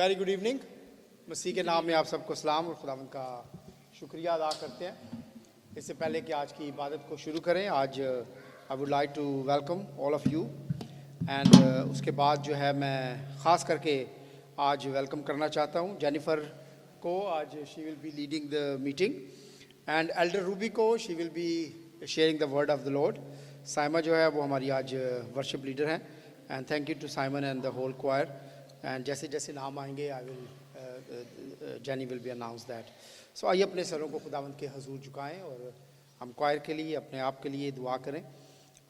Very good evening. मसीह के नाम में आप सबको सलाम और खुदावंद का शुक्रिया अदा करते हैं। इससे पहले कि आज की इबादत को शुरू करें, आज I would like to welcome all of you and उसके बाद जो है मैं ख़ास करके आज वेलकम करना चाहता हूँ जेनिफर को। आज she will be leading the meeting and elder Ruby को she will be sharing the word of the Lord. Saima जो है वो हमारी आज वर्शिप लीडर हैं and thank you to Simon and the whole choir. And जैसे जैसे नाम आएंगे I will Jenny will be announce that. So आइए अपने सरों को खुदावंद के हजूर झुकाएं और हम क्वायर के लिए अपने आप के लिए दुआ करें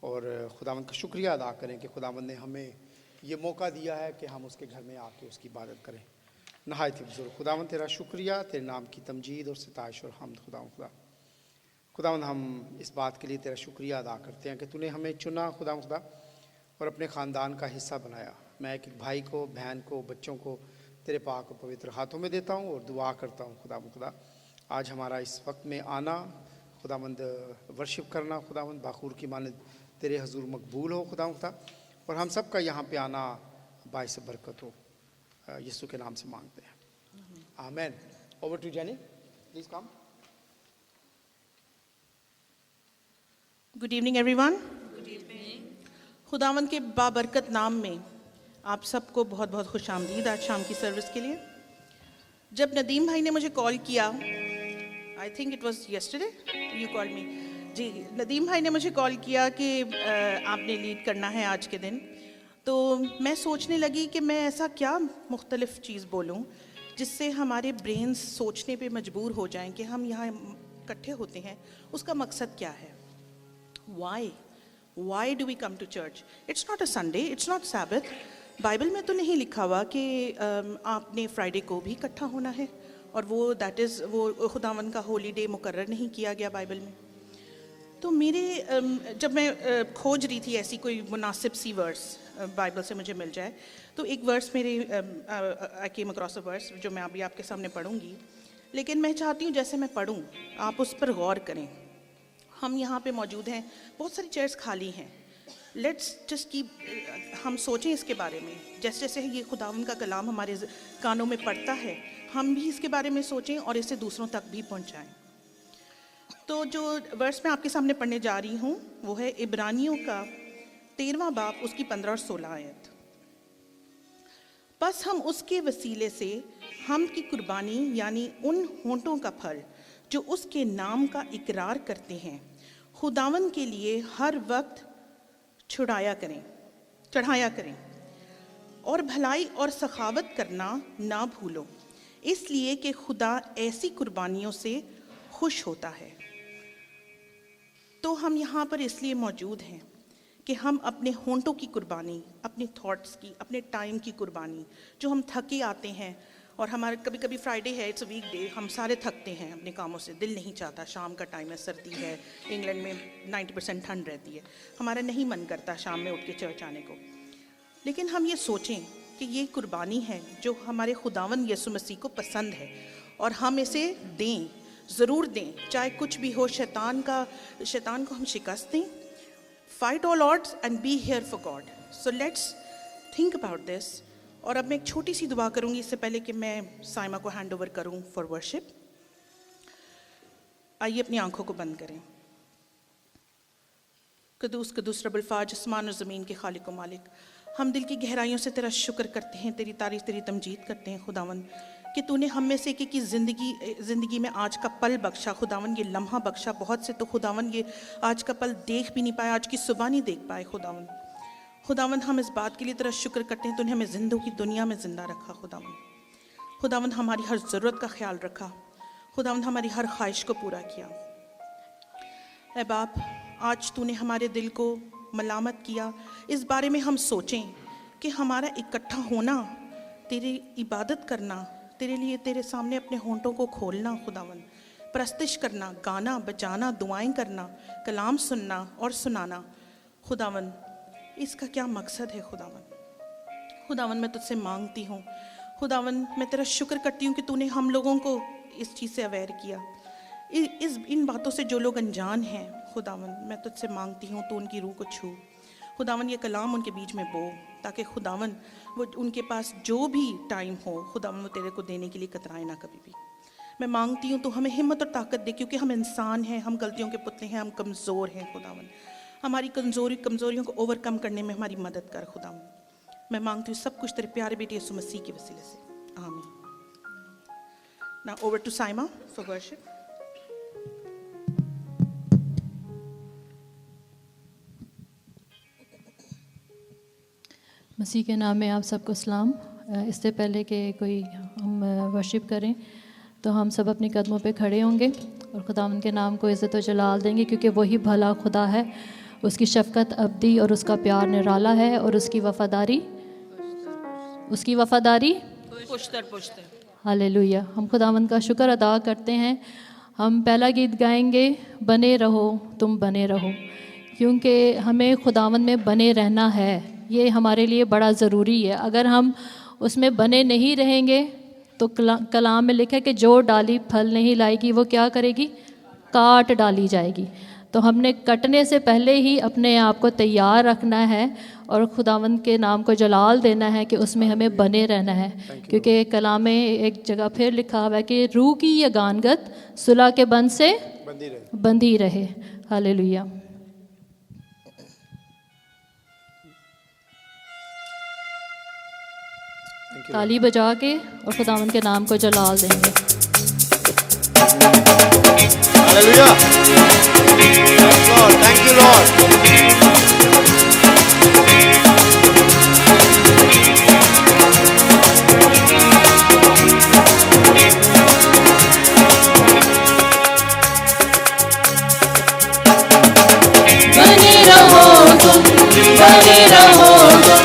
और खुदावंद का शुक्रिया अदा करें कि खुदावंद ने हमें ये मौका दिया है कि हम उसके घर में आके उसकी इबादत करें। नहायत बुजुर्ग खुदावंद तेरा शुक्रिया, तेरे नाम की तमजीद और सिताइश और हमद खुदावंद हम इस बात के लिए तेरा शुक्रिया अदा करते हैं कि तूने हमें चुना खुदा और अपने ख़ानदान का हिस्सा बनाया। मैं एक भाई को, बहन को, बच्चों को तेरे पाक और पवित्र हाथों में देता हूँ और दुआ करता हूँ खुदा आज हमारा इस वक्त में आना खुदावंद वर्शिप करना खुदावंद बाखूर की मानद तेरे हजूर मकबूल हो खुदा और हम सब का यहाँ पे आना बाइस बरकत हो। यीशु के नाम से मांगते हैं, आमीन। Over to Jenny, please come. Good evening everyone. खुदावंद के बाबरकत नाम में आप सबको बहुत बहुत खुश आमदीद आज शाम की सर्विस के लिए। जब नदीम भाई ने मुझे कॉल किया, I think it was yesterday you called me, जी नदीम भाई ने मुझे कॉल किया कि आपने लीड करना है आज के दिन, तो मैं सोचने लगी कि मैं ऐसा क्या मुख्तलिफ चीज़ बोलूं जिससे हमारे ब्रेन्स सोचने पे मजबूर हो जाएं कि हम यहाँ इकट्ठे होते हैं, उसका मकसद क्या है। Why do we come to church? It's not a Sunday, it's not Sabbath. Bible में तो नहीं लिखा हुआ कि आपने फ्राइडे को भी इकट्ठा होना है और वो दैट इज़ वो खुदावन का होली डे मुकर्रर नहीं किया गया बाइबल में। तो मेरे जब मैं खोज रही थी ऐसी कोई मुनासिब सी वर्स बाइबल से मुझे मिल जाए, तो एक वर्स मेरे आई केम अक्रॉस अ वर्स जो मैं अभी आपके सामने पढ़ूंगी, लेकिन मैं चाहती हूँ जैसे मैं पढ़ूँ आप उस पर गौर करें। हम यहाँ पे मौजूद हैं, बहुत सारी चेयर्स खाली हैं, लेट्स जस्ट कीप, हम सोचें इसके बारे में। जैसे जैसे ये खुदावंद का कलाम हमारे कानों में पड़ता है, हम भी इसके बारे में सोचें और इसे दूसरों तक भी पहुँचाएं। तो जो वर्स मैं आपके सामने पढ़ने जा रही हूँ वो है इब्रानियों का 13वां बाब, उसकी 15 और 16 आयत। बस हम उसके वसीले से हम की कुर्बानी यानी उन होंठों का फल जो उसके नाम का इकरार करते हैं खुदावन के लिए हर वक्त चढ़ाया करें और भलाई और सखावत करना ना भूलो, इसलिए कि खुदा ऐसी कुर्बानियों से खुश होता है। तो हम यहाँ पर इसलिए मौजूद हैं कि हम अपने होंठों की कुर्बानी, अपने थॉट्स की, अपने टाइम की कुर्बानी, जो हम थके आते हैं और हमारे कभी कभी फ्राइडे है, इट्स अ वीक डे, हम सारे थकते हैं अपने कामों से, दिल नहीं चाहता, शाम का टाइम है, सर्दी है, इंग्लैंड में 90% ठंड रहती है, हमारा नहीं मन करता शाम में उठ के चर्च आने को। लेकिन हम ये सोचें कि ये कुर्बानी है जो हमारे खुदावंद यीशु मसीह को पसंद है और हम इसे दें, ज़रूर दें, चाहे कुछ भी हो। शैतान को हम शिकस्त दें। Fight all odds and be here for God. So let's think about this. और अब मैं एक छोटी सी दुआ करूंगी इससे पहले कि मैं साइमा को हैंड ओवर करूं फॉर वर्शिप। आइए अपनी आंखों को बंद करें। कदूस कदूस रब्बुल फाज, आसमान और ज़मीन के खालिक व मालिक, हम दिल की गहराइयों से तेरा शुक्र करते हैं, तेरी तारीफ, तेरी तमजीद करते हैं खुदावंद कि तूने हम में से एक की ज़िंदगी में आज का पल बख्शा खुदावंद, ये लम्हा बख्शा। बहुत से तो खुदावंद ये आज का पल देख भी नहीं पाए, आज की सुबह नहीं देख पाए खुदावंद हम इस बात के लिए तेरा शुक्र करते हैं तूने हमें जिंदों की दुनिया में ज़िंदा रखा खुदावंद हमारी हर ज़रूरत का ख्याल रखा खुदावंद, हमारी हर ख्वाहिश को पूरा किया। ऐ बाप, आज तूने हमारे दिल को मलामत किया, इस बारे में हम सोचें कि हमारा इकट्ठा होना, तेरी इबादत करना, तेरे लिए तेरे सामने अपने होंठों को खोलना खुदावंद, परस्तिश करना, गाना बजाना, दुआएं करना, कलाम सुनना और सुनाना खुदावंद, इसका क्या मकसद है खुदावंद मैं तुझसे मांगती हूँ खुदावंद, मैं तेरा शुक्र करती हूँ कि तूने हम लोगों को इस चीज़ से अवेयर किया। इन बातों से जो लोग अनजान हैं खुदावंद, मैं तुझसे मांगती हूँ तू उनकी रूह को छू खुदावन ये कलाम उनके बीच में बो, ताकि खुदावन वो उनके पास जो भी टाइम हो खुदावन वो तेरे को देने के लिए कतराए ना कभी भी। मैं मांगती हूँ तो हमें हिम्मत और ताकत दे, क्योंकि हम इंसान हैं, हम गलतियों के पुतले हैं, हम कमज़ोर हैं खुदावन। हमारी कमज़ोरियों को ओवरकम करने में हमारी मदद कर खुदावन। मैं मांगती हूँ सब कुछ तेरे प्यारे बेटे यीशु मसीह के वसीले से, आमीन। Now over to Saima for worship. मसीह के नाम में आप सबको सलाम। इससे पहले कि कोई हम वर्शिप करें तो हम सब अपने कदमों पे खड़े होंगे और खुदावंद के नाम को इज़्ज़त व जलाल देंगे, क्योंकि वही भला खुदा है। उसकी शफ़क़त अब्दी और उसका प्यार निराला है, और उसकी वफ़ादारी पुश्तर। हालेलुया। हम खुदावंद का शुक्र अदा करते हैं। हम पहला गीत गाएंगे, बने रहो तुम बने रहो, क्योंकि हमें खुदावंद में बने रहना है। ये हमारे लिए बड़ा ज़रूरी है। अगर हम उसमें बने नहीं रहेंगे तो कलाम में लिखा है कि जो डाली फल नहीं लाएगी वो क्या करेगी, काट डाली जाएगी। तो हमने कटने से पहले ही अपने आप को तैयार रखना है और खुदावंद के नाम को जलाल देना है कि उसमें हमें बने रहना है, क्योंकि कलाम में एक जगह फिर लिखा हुआ है कि रूह की यगानगत सुलह के बंध से बंधी रहे। हालेलुया। ताली बजा के और खुदावंद के नाम को जलाल देंगे। Hallelujah. Yes, Lord. Thank you, Lord. बने रहो तुम, बने रहो तुम,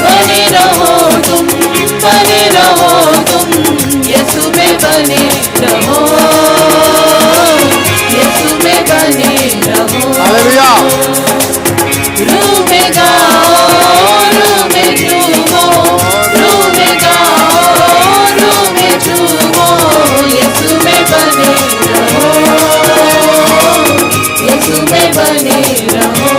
बने रहो तुम, बने रहो तुम, यीशु में बने रहो, यीशु में बने रहो। हालेलुया। रूह में गाओ, रूह में झूमो, रूह में गाओ, रूह में झूमो, यीशु में बने रहो, यीशु में बने रहो।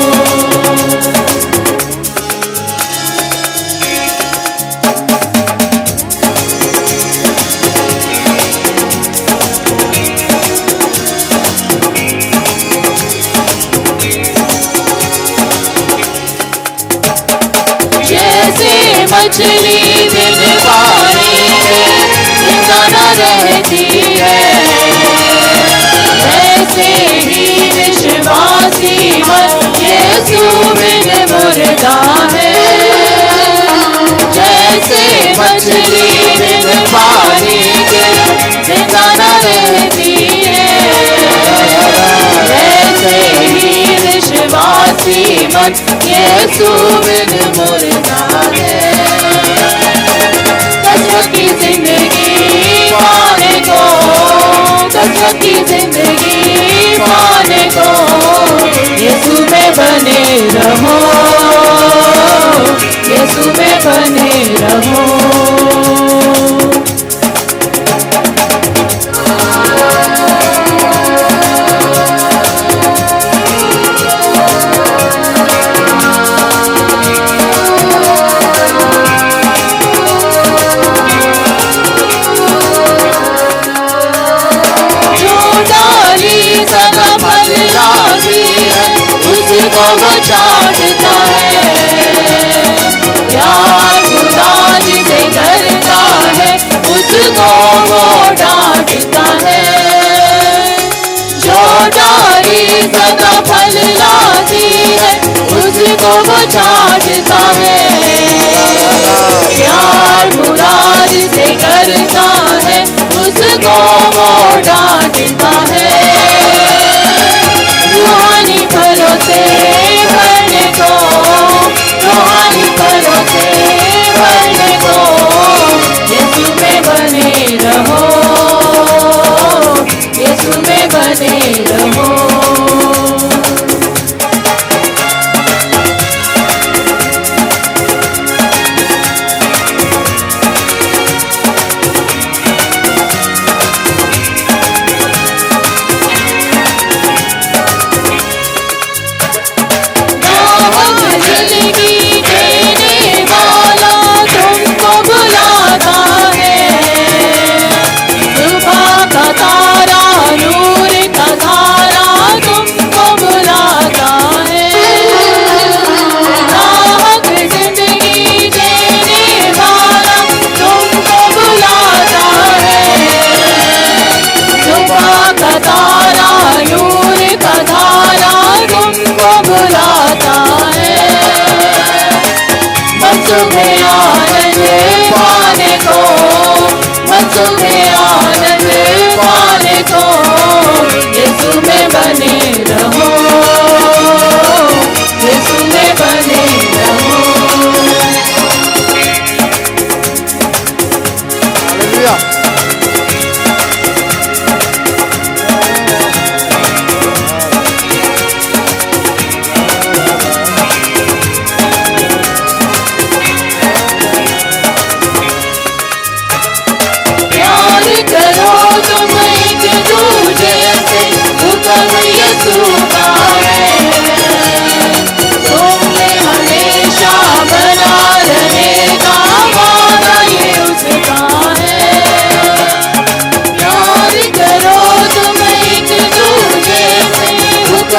मछली दिन पानी में जिंदा न रहती है, ऐसे ही विश्वासी मन यीशु बिन मुर्दा है। जैसे मछली दिन पानी के जिंदा न रहती है, ऐसे ही विश्वासी मन यीशु बिन मुर्दा है। कसरत की जिंदगी पाने को, कसरत की जिंदगी पाने को, यीशु में बने रहो, यीशु में बने रहो। उसको वो चाटता है, प्यार खुदा जिसे करता है उसको वो डांटता है। जो डाली सदा फल लाती है उसको वो चाटता है, प्यार खुदा जिसे करता है उसको वो डांटता है। रूहानी फलों से भरने को, रूहानी फलों से भरने को, यीशु में बने रहो, यीशु में बने रहो।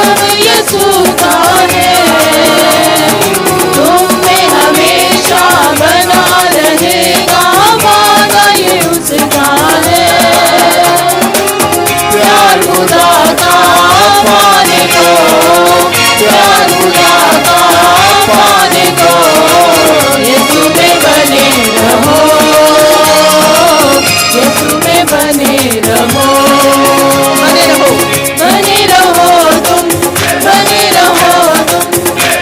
नाम यीशु का है, तुम में हमेशा बना रहेगा, वादा ये उसका है। प्यार खुदा का पाने को, प्यार खुदा का पाने को, यीशु में बने रहो, यीशु में बने रहो, बने रहो, बने रहो तुम, बने रहो तुम,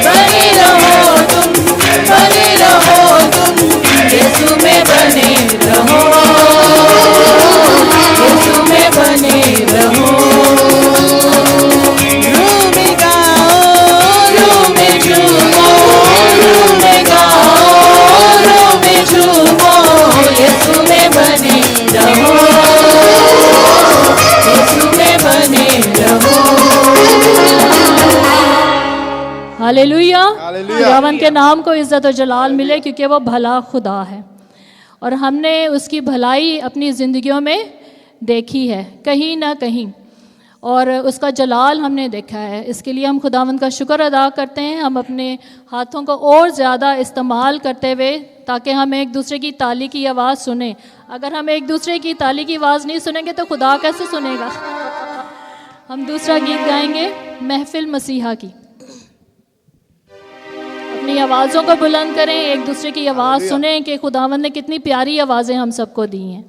बने रहो तुम, बने रहो तुम, यीशु में बने रहो, यीशु में बने रहो। रूह में गाओ, रूह में झूमो, रूह में गाओ, रूह में झूमो, यीशु में बने रहो, यीशु में बने रहो। Hallelujah, hallelujah. खुदावंद के नाम को इज्जत और जलाल मिले, क्योंकि वो भला खुदा है और हमने उसकी भलाई अपनी ज़िंदगियों में देखी है कहीं ना कहीं, और उसका जलाल हमने देखा है। इसके लिए हम खुदावंद का शुक्र अदा करते हैं। हम अपने हाथों को और ज़्यादा इस्तेमाल करते हुए, ताकि हम एक दूसरे की ताली की आवाज़ सुने। अगर हम एक दूसरे की ताली की आवाज़ नहीं सुनेंगे तो खुदा कैसे सुनेगा। हम दूसरा गीत गाएंगे, महफिल मसीहा की। अपनी आवाज़ों को बुलंद करें, एक दूसरे की आवाज़ सुनें कि खुदावंद ने कितनी प्यारी आवाज़ें हम सबको दी हैं।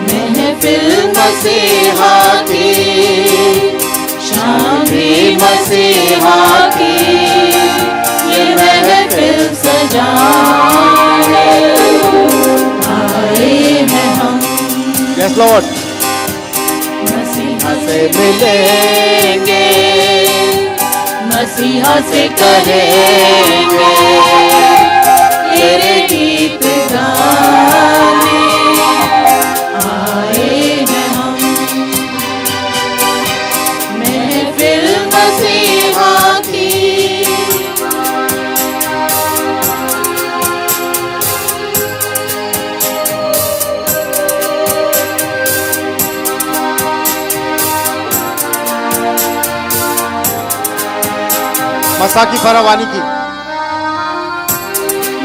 महफिल मसीहा की, शाम भी मसीहा की, ये महफिल सजाने आए हैं हम। Yes Lord. मसीहा से मिलेंगे, मसीहा से करेंगे तेरे गीत गाने आए हैं हम। महफिल मसीहा की, मसा की फरावानी की,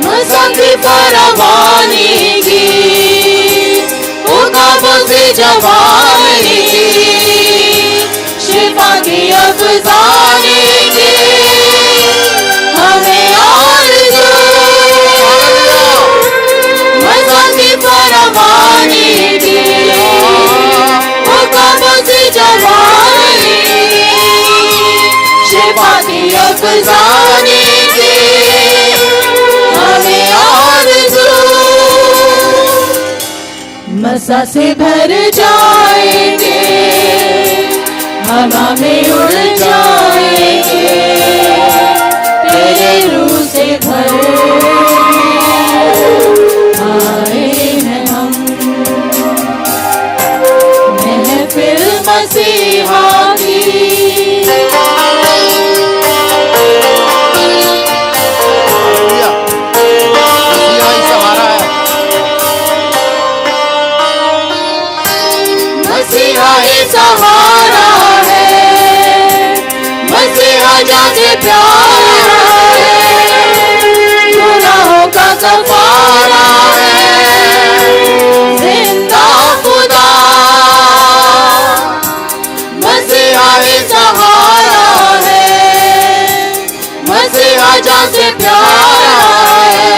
मसा की फरावानी की, उकाबों से जवानी की, शिफा की अफसाने की, हमें आरज़ू। मसा की फरावानी की, उकाबों से जवानी, शिफा की अफसाने की, हमें आरज़ू। मसा से भर जाएंगे, हवा में उड़ जाएंगे, तेरे रूह से भर आए हैं हम। महफिल मसीहा की, मसीहा ही सहारा है। मसीहा ही सहारा है, मसीहा जाके प्यारा है, गुनाहों का कफारा है, जिंदा खुदा। मसीहा ही सहारा है, मसीहा जाके प्यारा है,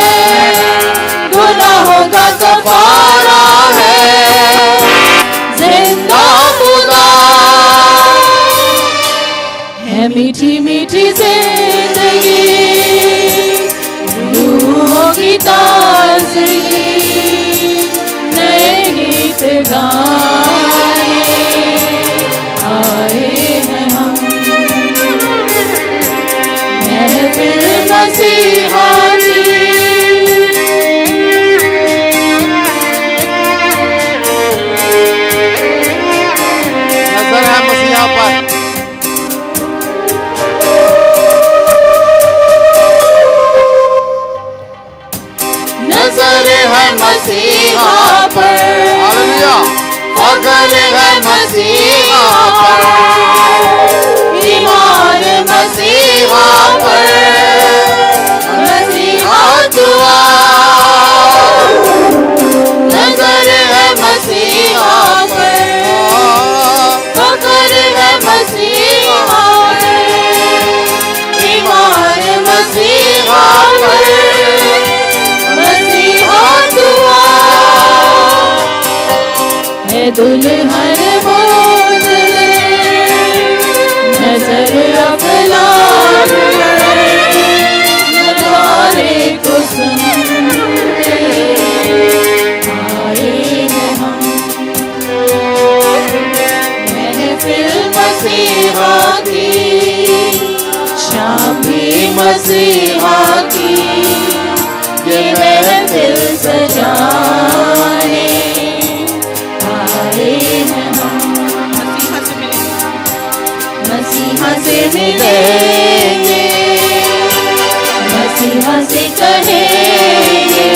गुनाहों का कफारा है, जिंदा खुदा है। मीठी मीठी जिंदगी, रूहों की ताज़गी, नए गीत गाए आए हैं हम। फख्र है मसीहा पर, ईमान मसीहा पर, मसीहा दुआ, नजर है मसीहा पर, फख्र है मसीहा पर, ईमान मसीहा पर, मसीहा दुआ। है दुल्हन मौत नजर अफलाक नजारे को सुनते आए हैं हम, महफिल मसीहा की, शाम भी मसीहा की, ये महफिल सजाने आए हैं हम। मसीहा से मिलेंगे, मसीहा से कहेंगे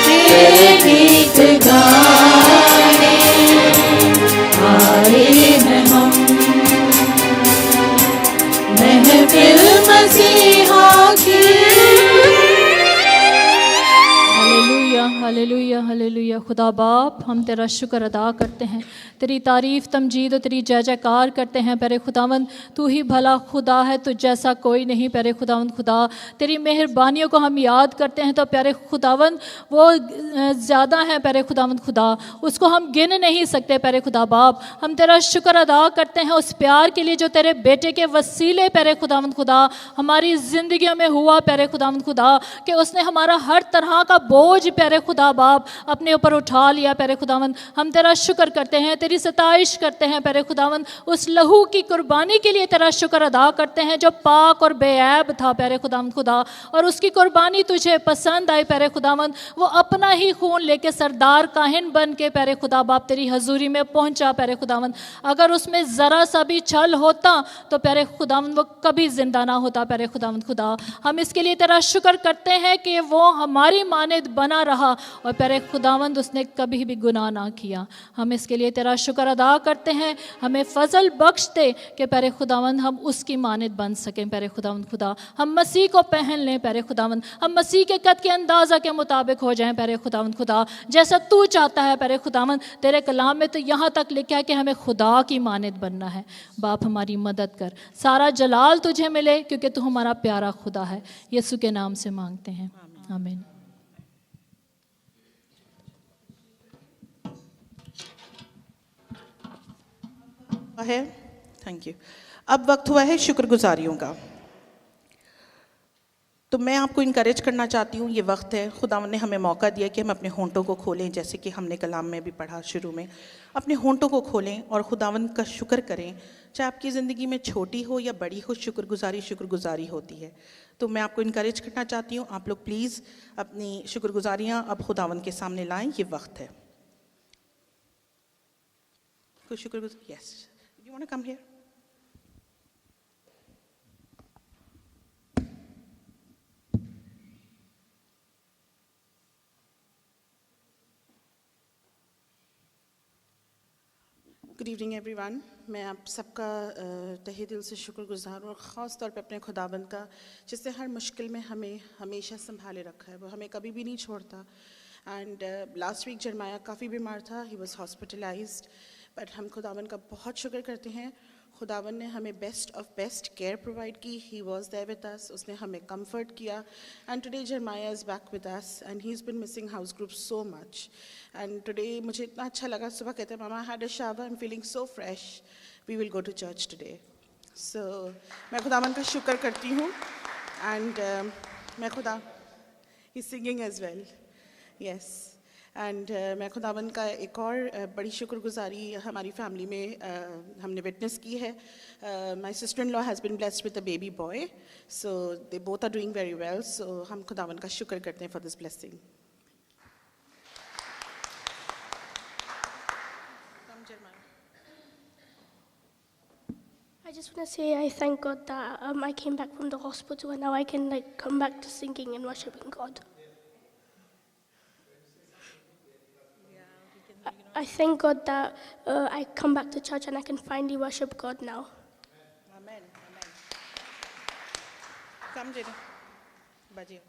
तेरे गीत गाने आए हैं हम, महफिल मसीहा की। Hallelujah hallelujah hallelujah. खुदा बाप, हम तेरा शुक्र अदा करते हैं, तेरी तारीफ़ तमजीद और तेरी जय जयकार करते हैं। प्यारे खुदावंद, तू ही भला खुदा है, तो जैसा कोई नहीं। प्यारे खुदावंद खुदा, तेरी मेहरबानियों को हम याद करते हैं तो प्यारे खुदावंद वो ज़्यादा है। प्यारे खुदावंद खुदा, उसको हम गिन नहीं सकते। प्यारे खुदा बाप, हम तेरा शुक्र अदा करते हैं उस प्यार के लिए जो तेरे बेटे के वसीले प्यारे खुदावंद खुदा हमारी ज़िंदगियों में हुआ। प्यारे खुदावंद खुदा, कि उसने हमारा हर तरह का बोझ प्यारे खुदा बाप अपने ऊपर उठा लिया। प्यारे खुदावंद, हम तेरा शुक्र करते हैं, तेरी सताइश करते हैं। प्यारे खुदावंद, उस लहू की कुर्बानी के लिए तेरा शुक्र अदा करते हैं जो पाक और बेऐब था। प्यारे खुदावंद खुदा, और उसकी कुर्बानी तुझे पसंद आई। प्यारे खुदावंद, वो अपना ही खून लेके सरदार काहिन बन के प्यारे खुदा बाप तेरी हजूरी में पहुंचा। प्यारे खुदावंद, अगर उसमें ज़रा सा भी छल होता तो प्यारे खुदावंद वो कभी जिंदा ना होता। प्यारे खुदावंद खुदा, हम इसके लिए तेरा शुक्र करते हैं कि वो हमारी मानद बना रहा और प्यारे खुदावंद उसने कभी भी गुनाह ना किया। हम इसके लिए तेरा शुक्र अदा करते हैं, हमें फजल बख्श दे कि प्यारे खुदावंद हम उसकी मानद बन सकें। प्यारे खुदावंद खुदा, हम मसीह को पहन लें। प्यारे खुदावंद, हम मसीह के कद के अंदाज़ा के मुताबिक हो जाएं। प्यारे खुदावंद खुदा, जैसा तू चाहता है। प्यारे खुदावंद, तेरे कलाम में तो यहाँ तक लिखा है कि हमें खुदा की मानद बनना है। बाप, हमारी मदद कर, सारा जलाल तुझे मिले क्योंकि तू हमारा प्यारा खुदा है। यीशु के नाम से मांगते हैं, आमीन। है, थैंक यू। अब वक्त हुआ है शुक्रगुजारियों का। तो मैं आपको इनकरेज करना चाहती हूँ, ये वक्त है, खुदावंद ने हमें मौका दिया कि हम अपने होंठों को खोलें, जैसे कि हमने कलाम में भी पढ़ा शुरू में। अपने होंठों को खोलें और खुदावंद का शुक्र करें। चाहे आपकी ज़िंदगी में छोटी हो या बड़ी हो, शुक्रगुजारी होती है। तो मैं आपको इनकरेज करना चाहती हूँ, आप लोग प्लीज़ अपनी शुक्रगुजारियाँ अब खुदावंद के सामने लाएं। ये वक्त है। कोई शुक्रगुजार? Yes, you want to come here? Good evening everyone. मैं आप सबका तहे दिल से शुक्रगुजार हूँ, और ख़ास तौर पे अपने खुदाबंद का, जिससे हर मुश्किल में हमें हमेशा संभाले रखा है। वो हमें कभी भी नहीं छोड़ता। एंड लास्ट वीक जरमाया काफ़ी बीमार था, ही वॉज हॉस्पिटलाइज्ड, बट हम खुदाबंद का बहुत शुक्र करते हैं। खुदावन ने हमें best of best care provide की। He was there with us, उसने हमें कंफर्ट किया। And today Jeremiah is back with us and he is been missing house group so much. And today मुझे इतना अच्छा लगा, सुबह कहते हैं मामा had a shower, I am feeling so fresh, we will go to church today. So मैं खुदावन का शुक्र करती हूँ। एंड मैं खुदा ही singing as well, yes. And मैं खुदावन का एक और बड़ी शुक्रगुजारी हमारी फैमिली में हमने विटनेस की है। My sister in law has been blessed with a baby boy, so they both are doing very well. So हम खुदावन का शुक्र करते हैं for this blessing. I just want to say I thank God that I came back from the hospital and now I can come back to singing and worshiping God. I thank God that I come back to church and I can finally worship God now. Amen. Amen. Come, Jenny. Baji.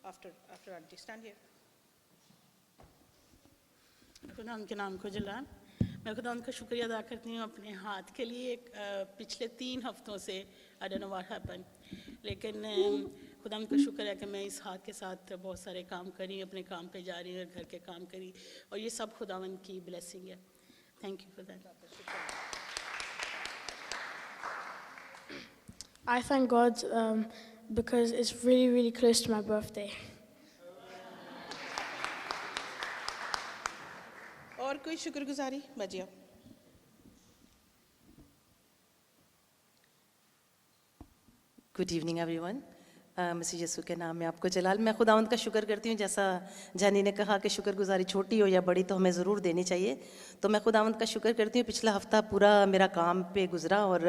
After auntie, stand here. खुदा उनके नाम को जलाल। मैं खुदा उनका शुक्रिया अदा करती हूँ अपने हाथ के लिए। पिछले 3 हफ्तों से I don't know what happen, लेकिन खुदा उनका शुक्र है कि मैं इस हाथ के साथ बहुत सारे काम करी, अपने काम पे जा रही हूँ, घर के काम करी, और ये सब खुदावन की ब्लेसिंग है। Thank you for that. I thank God because it's really, really close to my birthday. और कोई शुक्रगुजारी? बाजी आप। Good evening everyone. मसीह यीशु के नाम में आपको जलाल। मैं खुदावंद का शुक्र करती हूँ, जैसा जानी ने कहा कि शुक्रगुजारी छोटी हो या बड़ी तो हमें ज़रूर देनी चाहिए। तो मैं खुदावंद का शुक्र करती हूँ, पिछला हफ्ता पूरा मेरा काम पे गुजरा और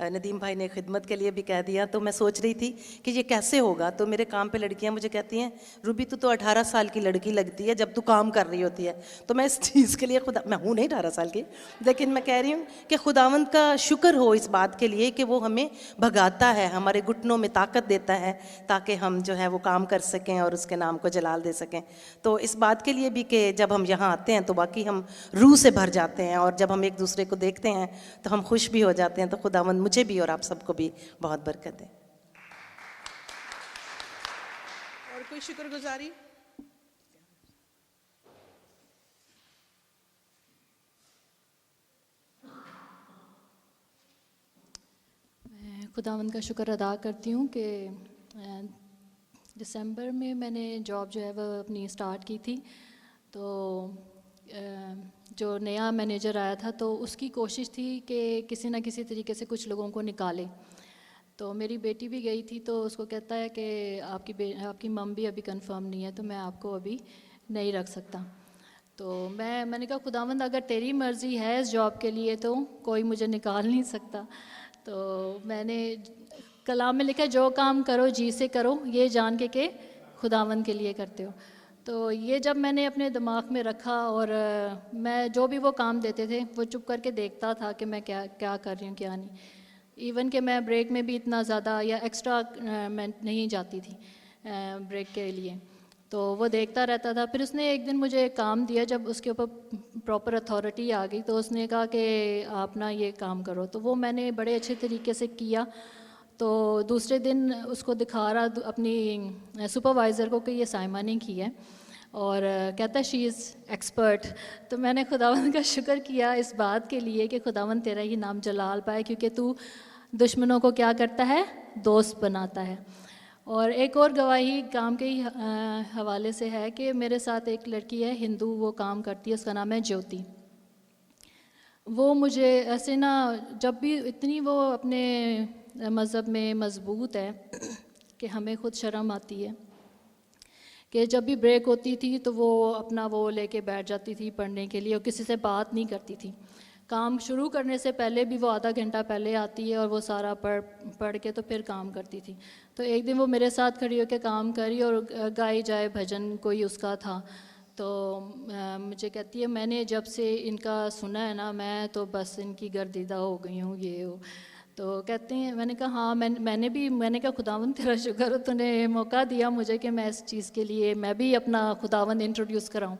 नदीम भाई ने खिदमत के लिए भी कह दिया। तो मैं सोच रही थी कि ये कैसे होगा। तो मेरे काम पे लड़कियां मुझे कहती हैं, रूबी तू तो 18 साल की लड़की लगती है जब तू काम कर रही होती है। तो मैं इस चीज़ के लिए मैं हूँ नहीं 18 साल की, लेकिन मैं कह रही हूँ कि खुदावंद का शुक्र हो इस बात के लिए कि वो हमें भगाता है, हमारे घुटनों में ताकत देता है ताकि हम जो है वो काम कर सकें और उसके नाम को जलाल दे सकें। तो इस बात के लिए भी कि जब हम यहाँ आते हैं तो बाकी हम रूह से भर जाते हैं, और जब हम एक दूसरे को देखते हैं तो हम खुश भी हो जाते हैं। तो खुदावंद मुझे भी और आप सबको भी बहुत बरकत दे। और कोई शुक्रगुजारी? मैं खुदावंद का शुक्र अदा करती हूँ कि दिसंबर में मैंने जॉब जो है वह अपनी स्टार्ट की थी। तो जो नया मैनेजर आया था तो उसकी कोशिश थी कि किसी न किसी तरीके से कुछ लोगों को निकाले। तो मेरी बेटी भी गई थी, तो उसको कहता है कि आपकी मम भी अभी कंफर्म नहीं है, तो मैं आपको अभी नहीं रख सकता। तो मैंने कहा खुदावंद अगर तेरी मर्ज़ी है इस जॉब के लिए तो कोई मुझे निकाल नहीं सकता। तो मैंने कलाम में लिखा जो काम करो जी से करो, ये जान के खुदावंद के लिए करते हो। तो ये जब मैंने अपने दिमाग में रखा और मैं जो भी वो काम देते थे वो चुप करके देखता था कि मैं क्या क्या कर रही हूँ क्या नहीं। इवन कि मैं ब्रेक में भी इतना ज़्यादा या एक्स्ट्रा मैं नहीं जाती थी ब्रेक के लिए, तो वो देखता रहता था। फिर उसने एक दिन मुझे एक काम दिया, जब उसके ऊपर प्रॉपर अथॉरिटी आ गई तो उसने कहा कि आप ना ये काम करो। तो वो मैंने बड़े अच्छे तरीके से किया। तो दूसरे दिन उसको दिखा रहा अपनी सुपरवाइज़र को कि ये साइमा ने की है, और कहता है शी इज़ एक्सपर्ट। तो मैंने खुदावंद का शुक्र किया इस बात के लिए कि खुदावंद तेरा ही नाम जलाल पाए, क्योंकि तू दुश्मनों को क्या करता है, दोस्त बनाता है। और एक और गवाही काम के ही हवाले से है कि मेरे साथ एक लड़की है हिंदू, वो काम करती है, उसका नाम है ज्योति। वो मुझे ऐसे ना, जब भी इतनी वो अपने मज़हब में मजबूत है कि हमें खुद शर्म आती है कि जब भी ब्रेक होती थी तो वो अपना वो लेके बैठ जाती थी पढ़ने के लिए और किसी से बात नहीं करती थी। काम शुरू करने से पहले भी वो आधा घंटा पहले आती है और वो सारा पढ़ के तो फिर काम करती थी। तो एक दिन वो मेरे साथ खड़ी होकर काम करी और गाई जाए भजन कोई उसका था। तो मुझे कहती है मैंने जब से इनका सुना है ना, मैं तो बस इनकी गर्दीदा हो गई हूँ ये हो। तो कहते हैं, मैंने कहा हाँ मैंने कहा खुदावंद तेरा शुक्र हो, तूने मौका दिया मुझे कि मैं इस चीज़ के लिए मैं भी अपना खुदावंद इंट्रोड्यूस कराऊँ।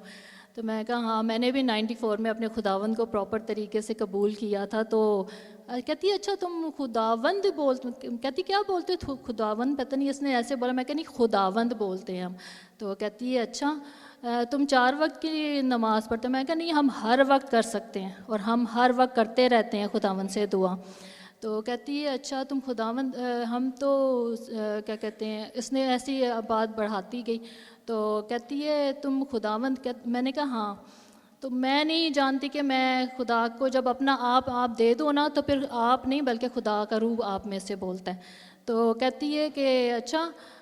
तो मैं कहा हाँ, मैंने भी 94 में अपने खुदावंद को प्रॉपर तरीके से कबूल किया था। तो कहती है अच्छा तुम खुदावंद कहती क्या बोलते हो खुदावंद, पता नहीं इसने ऐसे बोला। मैं कहनी खुदावंद बोलते हैं हम। तो कहती है अच्छा तुम 4 वक्त की नमाज़ पढ़ते हो। मैं कहा नहीं, हम हर वक्त कर सकते हैं और हम हर वक्त करते रहते हैं खुदावंद से दुआ। तो कहती है अच्छा तुम खुदावंद हम तो क्या कहते हैं, इसने ऐसी बात बढ़ाती गई। तो कहती है तुम खुदावंद मैंने कहा हाँ। तो मैं नहीं जानती कि मैं खुदा को जब अपना आप दे दो ना तो फिर आप नहीं बल्कि खुदा का रूह आप में से बोलता है। तो कहती है कि अच्छा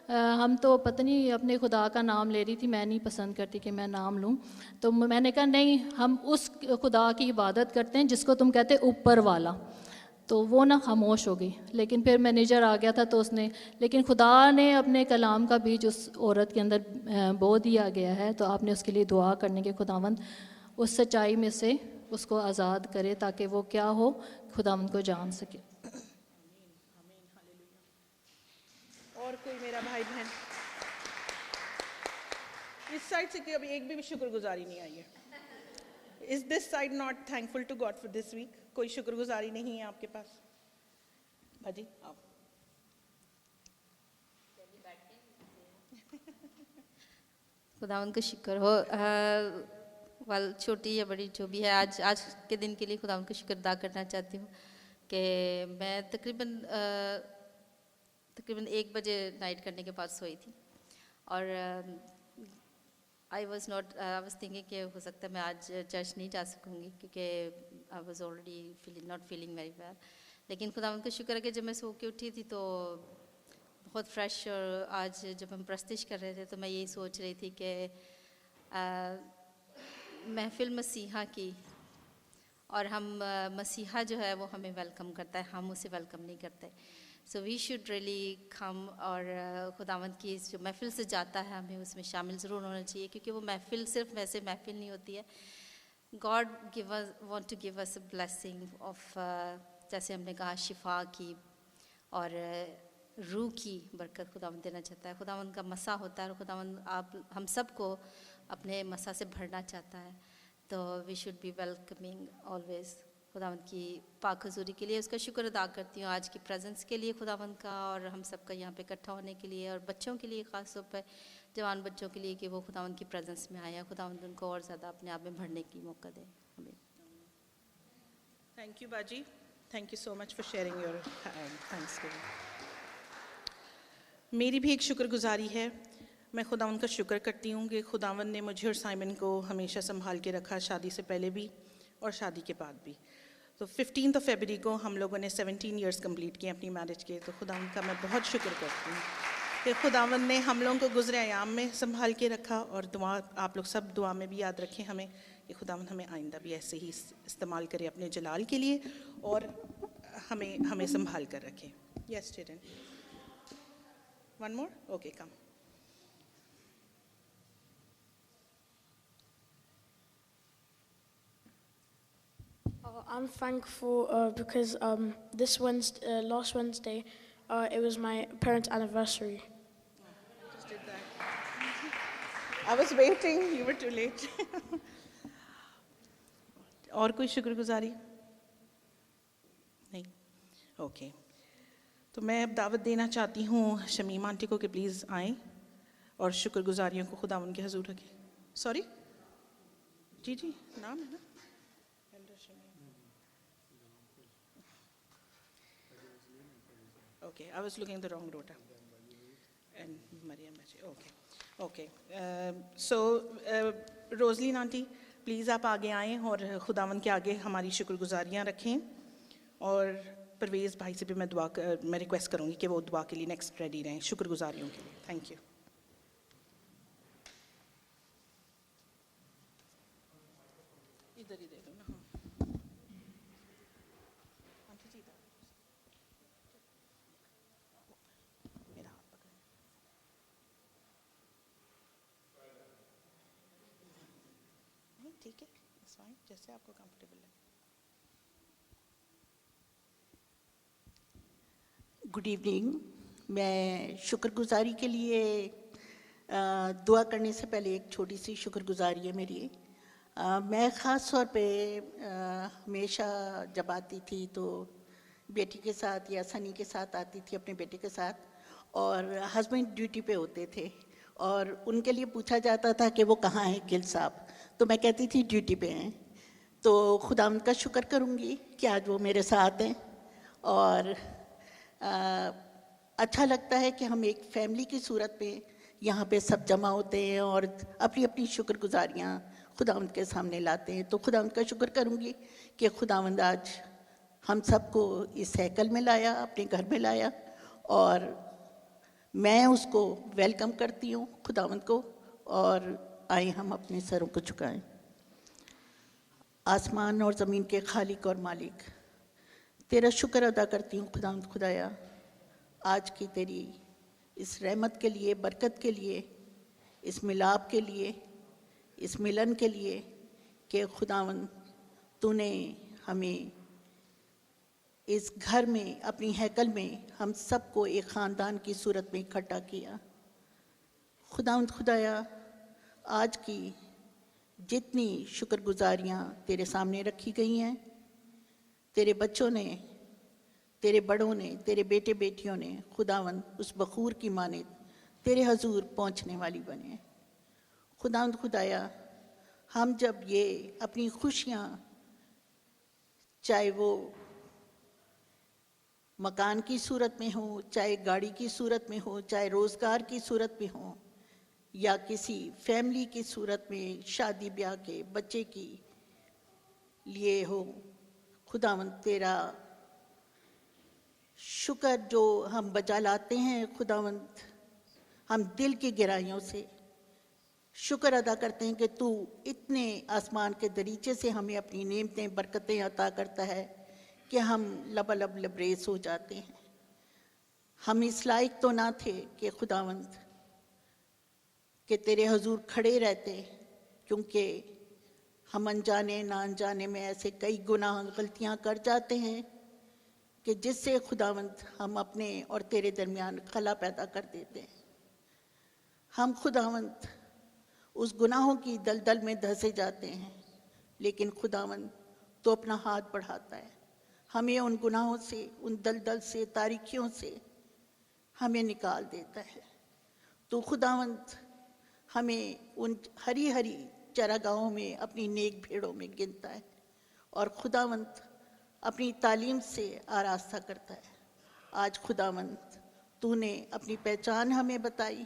हम तो पता नहीं अपने खुदा का नाम ले रही थी, मैं नहीं पसंद करती कि मैं नाम लूँ। तो मैंने कहा नहीं, हम उस खुदा की इबादत करते हैं जिसको तुम कहते ऊपर वाला। तो वो ना खामोश हो गई। लेकिन फिर मैनेजर आ गया था तो उसने, लेकिन खुदा ने अपने कलाम का बीज उस औरत के अंदर बो दिया गया है, तो आपने उसके लिए दुआ करने के खुदावंद उस सच्चाई में से उसको आज़ाद करे ताकि वो क्या हो, खुदावंद को जान सके। और कोई मेरा भाई बहन इस साइड से, अभी एक भी शुक्रगुजारी नहीं आई है। Is this side not thankful to God for this week? कोई शुक्रगुजारी नहीं है आपके पास? भाजी आप। खुदावंद का शुक्र हो। वाल छोटी या बड़ी जो भी है, आज के दिन के लिए खुदावंद का शुक्र अदा करना चाहती हूँ कि मैं तकरीबन 1 बजे नाइट करने के बाद सोई थी और आई वॉज थिंकिंग कि हो सकता है मैं आज चर्च नहीं जा सकूँगी क्योंकि I was already not feeling very well. लेकिन खुदावंद का शुक्र है कि जब मैं सो के उठी थी तो बहुत फ्रेश, और आज जब हम प्रस्तिश कर रहे थे तो मैं यही सोच रही थी कि महफिल मसीहा की, और हम मसीहा जो है वो हमें वेलकम करता है, हम उसे वेलकम नहीं करते। So we should really come, और खुदावंद की जो महफिल से जाता है हमें उसमें शामिल ज़रूर होना चाहिए, क्योंकि वो महफिल सिर्फ वैसे महफिल नहीं होती है। God want to give us a blessing of, जैसे हमने कहा, शिफा की और रूह की बरकत खुदावंद देना चाहता है। खुदावंद का मसा होता है और खुदावंद हम सबको अपने मसा से भरना चाहता है। तो we should be welcoming always. खुदावंद की पाक हजूरी के लिए उसका शुक्र अदा करती हूँ, आज की प्रेजेंस के लिए खुदावंद का, और हम सबका यहाँ पे इकट्ठा होने के लिए, और बच्चों के लिए, ख़ास तौर पर जवान बच्चों के लिए कि वो खुदावंद की प्रेजेंस में आए, खुदावंद उनको और ज़्यादा अपने आप में भरने की मौका दे हमें। थैंक यू बाजी, thank you so much for sharing your Thanksgiving. मेरी भी एक शुक्रगुजारी है। मैं खुदावंद का शुक्र करती हूँ कि खुदावंद ने मुझे और साइमन को हमेशा संभाल के रखा, शादी से पहले भी और शादी के बाद भी। तो 15 फरवरी को हम लोगों ने 17 इयर्स कंप्लीट किए अपनी मैरिज के। तो खुदावंद का मैं बहुत शुक्र करती हूँ कि खुदावंद ने हम लोगों को गुज़रे अयाम में संभाल के रखा, और दुआ आप लोग सब दुआ में भी याद रखें हमें कि खुदावंद हमें आइंदा भी ऐसे ही इस्तेमाल करे अपने जलाल के लिए, और हमें संभाल कर रखे। Yes children, one more, okay come. I'm thankful because last Wednesday, it was my parents' anniversary. Just did that. I was waiting. You were too late. और कोई शुक्रगुजारी नहीं? ओके, तो मैं अब दावत देना चाहती हूँ शमीम आंटी को कि प्लीज़ आएँ और शुक्रगुजारियों को खुदावंद के हजूर रखें। सॉरी जी नाम है ना? Okay, I was looking the wrong rota. And Mariam Bachi. Okay. So Roslyn aunty, please आप आगे आएँ और खुदावंद के आगे हमारी शुक्रगुजारियाँ रखें, और परवेज़ भाई से भी मैं रिक्वेस्ट करूँगी कि वो दुआ के लिए नेक्स्ट रेडी रहें शुक्रगुजारियों के लिए। Thank you. इधर ही दे दो ना। ठीक है, इट्स फाइन, जैसे आपको कंफर्टेबल है। Good evening. मैं शुक्रगुजारी के लिए दुआ करने से पहले एक छोटी सी शुक्रगुजारी है मेरी। मैं ख़ास तौर पे हमेशा जब आती थी तो बेटी के साथ या सनी के साथ आती थी, अपने बेटे के साथ, और हस्बैंड ड्यूटी पे होते थे और उनके लिए पूछा जाता था कि वो कहाँ हैं गिल साहब, तो मैं कहती थी ड्यूटी पे हैं। तो खुदावंद का शुक्र करूँगी कि आज वो मेरे साथ हैं, और अच्छा लगता है कि हम एक फैमिली की सूरत में यहाँ पे सब जमा होते हैं और अपनी अपनी शुक्रगुजारियाँ खुदावंद के सामने लाते हैं। तो खुदावंद का शुक्र करूँगी कि खुदावंद आज हम सबको इस हैकल में लाया, अपने घर में लाया, और मैं उसको वेलकम करती हूँ खुदावंद को। और आए हम अपने सरों को झुकाएं। आसमान और ज़मीन के खालिक और मालिक, तेरा शुक्र अदा करती हूँ खुदाया, आज की तेरी इस रहमत के लिए, बरकत के लिए, इस मिलाप के लिए, इस मिलन के लिए कि खुदावन तूने हमें इस घर में, अपनी हैकल में हम सबको एक ख़ानदान की सूरत में इकट्ठा किया। खुदाया, आज की जितनी शुक्रगुजारियाँ तेरे सामने रखी गई हैं, तेरे बच्चों ने, तेरे बड़ों ने, तेरे बेटे बेटियों ने खुदावन उस बखूर की माने तेरे हजूर पहुँचने वाली बने। खुदाया, हम जब ये अपनी खुशियाँ, चाहे वो मकान की सूरत में हो, चाहे गाड़ी की सूरत में हो, चाहे रोज़गार की सूरत में हो, या किसी फैमिली की सूरत में, शादी ब्याह के बच्चे की लिए हो, खुदावंत तेरा शुक्र जो हम बजा लाते हैं खुदावंत, हम दिल की गहराइयों से शुक्र अदा करते हैं कि तू इतने आसमान के दरीचे से हमें अपनी नेमतें, बरकतें अता करता है कि हम लबालब लबरेज हो जाते हैं। हम इस लायक तो ना थे कि खुदावंत कि तेरे हजूर खड़े रहते, क्योंकि हम अनजाने ना अनजाने में ऐसे कई गुनाह गलतियां कर जाते हैं कि जिससे खुदावंत हम अपने और तेरे दरमियान खला पैदा कर देते हैं। हम खुदावंत उस गुनाहों की दलदल में धंसे जाते हैं, लेकिन खुदावंत तो अपना हाथ बढ़ाता है, हमें उन गुनाहों से, उन दलदल से, तारीकियों से हमें निकाल देता है। तो खुदावंत हमें उन हरी हरी चरागाहों में, अपनी नेक भेड़ों में गिनता है, और खुदावंत अपनी तालीम से आरास्ता करता है। आज खुदावंत तूने अपनी पहचान हमें बताई,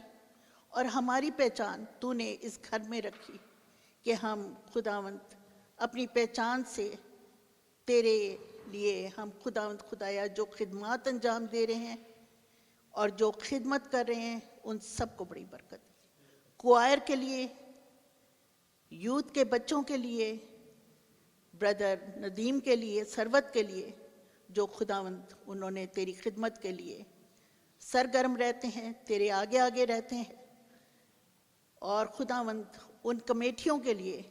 और हमारी पहचान तूने इस घर में रखी कि हम खुदावंत अपनी पहचान से तेरे लिए, हम खुदाया जो खिदमत अंजाम दे रहे हैं और जो खिदमत कर रहे हैं, उन सबको बड़ी बरकत। क्वायर के लिए, यूथ के बच्चों के लिए, ब्रदर नदीम के लिए, सरवत के लिए, जो खुदावंत उन्होंने तेरी खिदमत के लिए सरगर्म रहते हैं, तेरे आगे आगे रहते हैं, और खुदावंत उन कमेटियों के लिए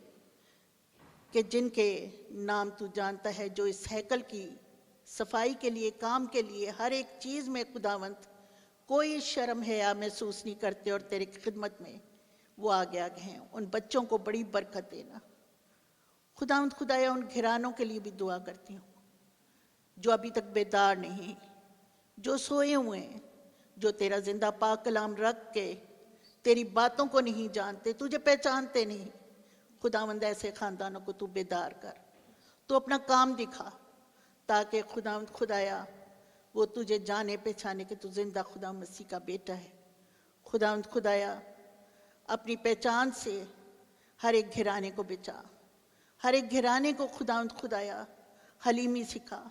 कि जिनके नाम तू जानता है, जो इस हैकल की सफाई के लिए, काम के लिए, हर एक चीज़ में खुदावंत कोई शर्म हया महसूस नहीं करते और तेरी खिदमत में वो आगे आगे हैं। उन बच्चों को बड़ी बरकत देना खुदावंत। खुदाया उन घरानों के लिए भी दुआ करती हूँ जो अभी तक बेदार नहीं, जो सोए हुए हैं, जो तेरा जिंदा पाक कलाम रख के तेरी बातों को नहीं जानते, तुझे पहचानते नहीं। खुदावंद ऐसे ख़ानदानों को तू बेदार कर, तू अपना काम दिखा, ताकि खुदावंद खुदाया वो तुझे जाने पहचाने कि तू जिंदा खुदा मसीह का बेटा है। खुदावंद खुदाया अपनी पहचान से हर एक घराने को बचा, हर एक घराने को खुदावंद खुदाया हलीमी सिखा,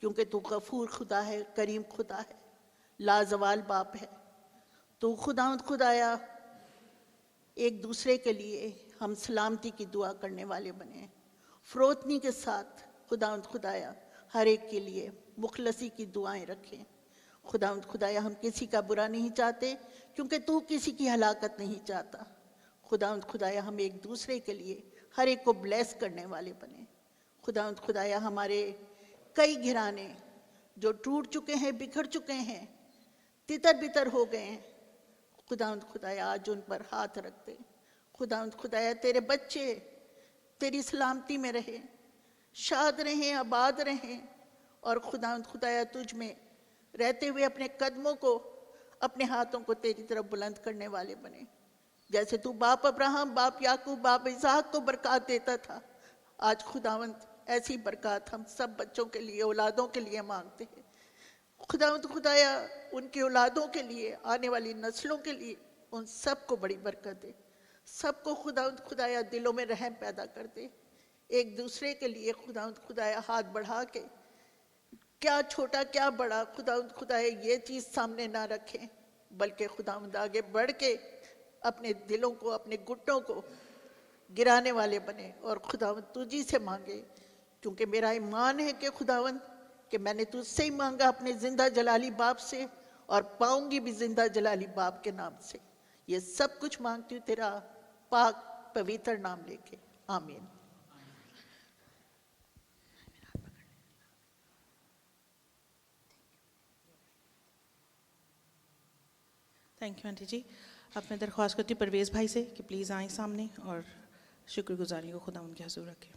क्योंकि तू गफूर खुदा है, करीम खुदा है, लाजवाल बाप है। तो खुदावंद खुदाया एक दूसरे के लिए हम सलामती की दुआ करने वाले बने, फ़रोतनी के साथ खुदावंद खुदाया हर एक के लिए मुखलसी की दुआएं रखें। खुदावंद खुदाया हम किसी का बुरा नहीं चाहते, क्योंकि तू किसी की हलाकत नहीं चाहता। खुदावंद खुदाया हम एक दूसरे के लिए हर एक को ब्लेस करने वाले बने। खुदावंद खुदाया हमारे कई घराने जो टूट चुके हैं, बिखर चुके हैं, तितर बितर हो गए हैं, खुदावंद खुदाया आज उन पर हाथ रखते। खुदावंद खुदाया तेरे बच्चे तेरी सलामती में रहें, शाद रहें, आबाद रहें, और खुदावंद खुदाया तुझ में रहते हुए अपने कदमों को, अपने हाथों को तेरी तरफ बुलंद करने वाले बने। जैसे तू बाप अब्राहम, बाप याकूब, बाप इसहाक को बरकत देता था, आज खुदावंद ऐसी बरकत हम सब बच्चों के लिए, औलादों के लिए मांगते हैं। खुदावंद खुदाया उनकी औलादों के लिए, आने वाली नस्लों के लिए, उन सबको बड़ी बरकत दे। सबको खुदावंद खुदाया दिलों में रहम पैदा कर दे। एक दूसरे के लिए खुदावंद खुदाया हाथ बढ़ा के, क्या छोटा क्या बड़ा, खुदावंद खुदाया ये चीज़ सामने ना रखें, बल्कि खुदावंद आगे बढ़ के अपने दिलों को, अपने घुटनों को गिराने वाले बने और खुदावंद तुझी से मांगे, क्योंकि मेरा ईमान है कि खुदावंद कि मैंने तुझसे ही मांगा अपने जिंदा जलाली बाप से, और पाऊंगी भी जिंदा जलाली बाप के नाम से। ये सब कुछ मांगती हूँ तेरा पाक पवित्र नाम लेके, आमीन। थैंक यू आंटी जी। अब मैं दरख्वास्त करती हूँ परवेज़ भाई से कि प्लीज़ आएँ सामने और शुक्रगुजारी को खुदा उनके हज़ूर रखें।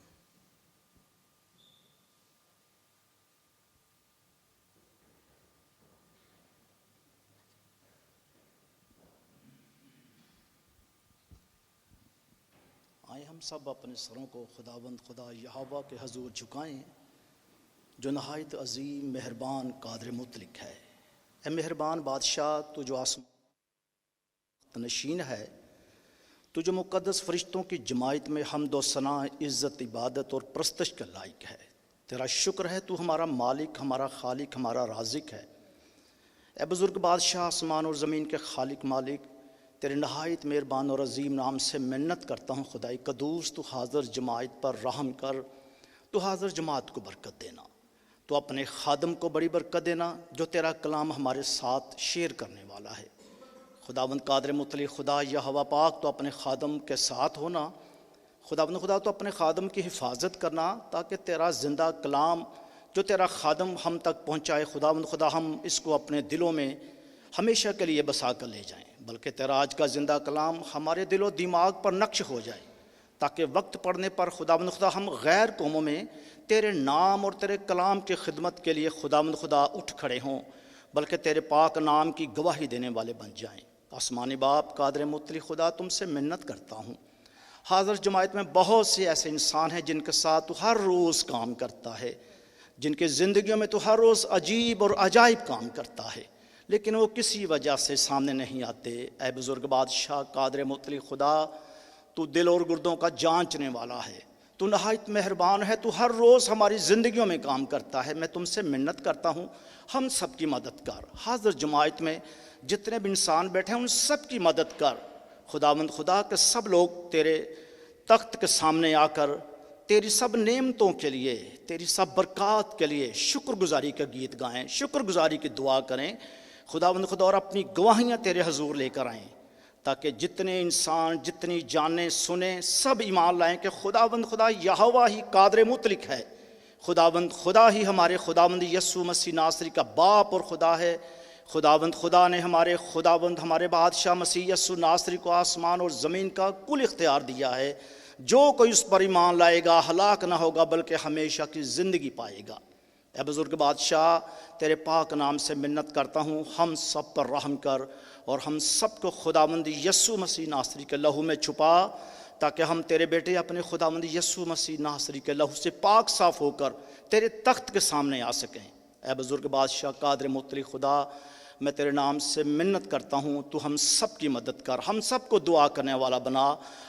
आए हम सब अपने सरों को खुदावंद खुदा यहोवा के हजूर झुकाएं, जो नहायत अजीम मेहरबान कादर मुतलिक है। ए मेहरबान बादशाह, तू जो आसमान नशीन है, तू जो मुक़द्दस फरिश्तों की जमायत में हमद व सना, इज़्ज़त, इबादत और प्रस्तश का लायक है। तेरा शुक्र है, तू हमारा मालिक, हमारा खालिक, हमारा राज़िक है। ए बुज़ुर्ग बादशाह, आसमान और ज़मीन के खालिक मालिक, तेरे नहायत मेहरबान और अजीम नाम से मिन्नत करता हूँ खुदाई कदूस, तू हाज़िर जमात पर रहम कर, तू हाज़िर जमात को बरकत देना, तो अपने खादम को बड़ी बरकत देना जो तेरा कलाम हमारे साथ शेयर करने वाला है। खुदावंद कादर मुतली खुदा यहोवा पाक, तो अपने खादम के साथ होना। खुदावंद खुदा, तो अपने खादम की हिफाजत करना, ताकि तेरा ज़िंदा कलाम जो तेरा खादम हम तक पहुँचाए, खुदावंद खुदा हम इसको अपने दिलों में हमेशा के लिए बसा कर ले जाएँ, बल्कि तेरा आज का ज़िंदा कलाम हमारे दिलो दिमाग पर नक्श हो जाए, ताकि वक्त पड़ने पर खुदावंद खुदा हम गैर कौमों में तेरे नाम और तेरे कलाम की खिदमत के लिए खुदावंद खुदा उठ खड़े हों, बल्कि तेरे पाक नाम की गवाही देने वाले बन जाएं। आसमानी बाप कादर मुतली खुदा, तुमसे मिन्नत करता हूँ, हाज़िर जमात में बहुत से ऐसे इंसान हैं जिनके साथ तू हर रोज़ काम करता है, जिनके ज़िंदगियों में तू हर रोज़ अजीब और अजाइब काम करता है, लेकिन वो किसी वजह से सामने नहीं आते। ऐ बुज़ुर्ग बादशाह कादर मुतली खुदा, तू दिल और गुर्दों का जांचने वाला है, तू नहायत मेहरबान है, तू हर रोज़ हमारी ज़िंदगियों में काम करता है। मैं तुमसे मिन्नत करता हूँ, हम सब की मदद कर। हाज़िर जमात में जितने भी इंसान बैठे हैं उन सब की मदद कर। खुदावंद खुदा के सब लोग तेरे तख्त के सामने आकर तेरी सब नेमतों के लिए, तेरी सब बरक़ात के लिए शुक्रगुजारी का गीत गाएं, शुक्रगुजारी की दुआ करें खुदावंद खुदा, और अपनी गवाहियाँ तेरे हजूर लेकर आएँ, ताकि जितने इंसान, जितनी जाने सुने, सब ईमान लाएं कि खुदावंद खुदा यहोवा ही कादर मुतलिक है, खुदावंद खुदा ही हमारे खुदावंद यस्सु मसीह नासरी का बाप और खुदा है। खुदावंद खुदा ने हमारे खुदावंद, हमारे बादशाह मसीह यस्सु नासरी को आसमान और ज़मीन का कुल इख्तियार दिया है। जो कोई उस पर ईमान लाएगा हलाक ना होगा, बल्कि हमेशा की ज़िंदगी पाएगा। ए बुज़ुर्ग बादशाह, तेरे पाक नाम से मिन्नत करता हूँ, हम सब पर रहम कर, और हम सब को खुदावंद यस्सु मसीह नासरी के लहू में छुपा, ताकि हम तेरे बेटे अपने खुदावंद यस्सु मसीह नासरी के लहू से पाक साफ़ होकर तेरे तख्त के सामने आ सकें। ए बुज़ुर्ग बादशाह कादर मुतली खुदा, मैं तेरे नाम से मिन्नत करता हूँ, तू हम सब की मदद कर, हम सब को दुआ करने वाला बना,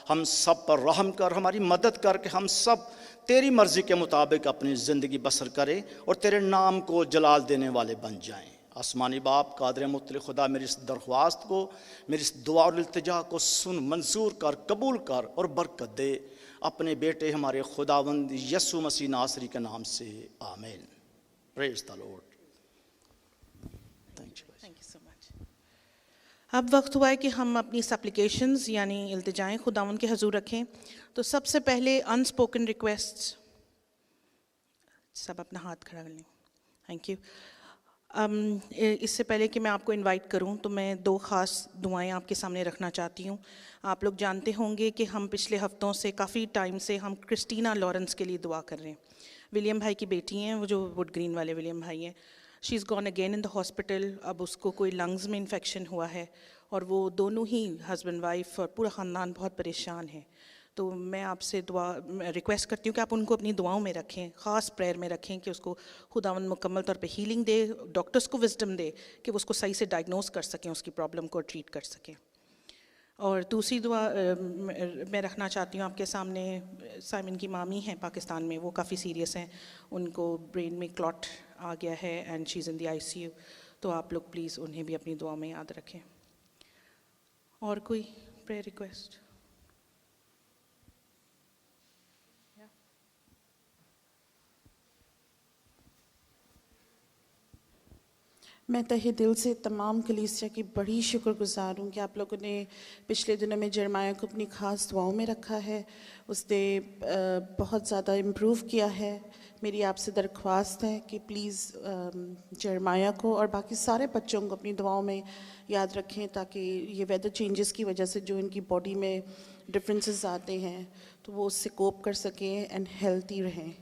हम सब पर रहम कर, हमारी मदद कर कि हम सब तेरी मर्ज़ी के मुताबिक अपनी ज़िंदगी बसर करें और तेरे नाम को जलाल देने वाले बन जाएं। आसमानी बाप कादर मुतली खुदा, मेरी इस दरख्वास्त को, मेरी इस दुआ और इल्तिजा को सुन, मंजूर कर, कबूल कर और बरकत दे, अपने बेटे हमारे खुदावंद यस्सु मसीह नासरी के नाम से, आमीन। Praise the Lord. Thank you so much. अब वक्त हुआ है कि हम अपनी सप्लिकेशंस यानी इल्तिजाएं खुदावंद के हजूर रखें। तो सबसे पहले अनस्पोकन रिक्वेस्ट्स, सब अपना हाथ खड़ा कर लें। Thank you. इससे पहले कि मैं आपको इनवाइट करूं, तो मैं दो ख़ास दुआएं आपके सामने रखना चाहती हूं। आप लोग जानते होंगे कि हम पिछले हफ्तों से, काफ़ी टाइम से हम क्रिस्टीना लॉरेंस के लिए दुआ कर रहे हैं। विलियम भाई की बेटी हैं, वो जो वुड ग्रीन वाले विलियम भाई हैं। She is gone again in the hospital. अब उसको कोई लंग्स में इन्फेक्शन हुआ है, और वो दोनों ही हस्बैंड वाइफ और पूरा ख़ानदान बहुत परेशान है। तो मैं आपसे दुआ रिक्वेस्ट करती हूँ कि आप उनको अपनी दुआओं में रखें, ख़ास प्रेयर में रखें, कि उसको खुदावंद मुकम्मल तौर पे हीलिंग दे, डॉक्टर्स को विजडम दे कि वो उसको सही से डायग्नोस कर सकें, उसकी प्रॉब्लम को ट्रीट कर सकें। और दूसरी दुआ मैं रखना चाहती हूँ आपके सामने, साइमन की मामी हैं पाकिस्तान में, वो काफ़ी सीरियस हैं, उनको ब्रेन में क्लॉट आ गया है and she is in the ICU। तो आप लोग प्लीज़ उन्हें भी अपनी दुआ में याद रखें। और कोई प्रेयर रिक्वेस्ट? मैं तहे दिल से तमाम कलीसिया की बड़ी शुक्रगुजार हूँ कि आप लोगों ने पिछले दिनों में जरमाया को अपनी ख़ास दुआओं में रखा है। उसने बहुत ज़्यादा इम्प्रूव किया है। मेरी आपसे दरख्वास्त है कि प्लीज़ जरमाया को और बाकी सारे बच्चों को अपनी दुआओं में याद रखें, ताकि ये वेदर चेंजेस की वजह से जो इनकी बॉडी में डिफरेंसेस आते हैं तो वो उससे कोप कर सकें एंड हेल्थी रहें।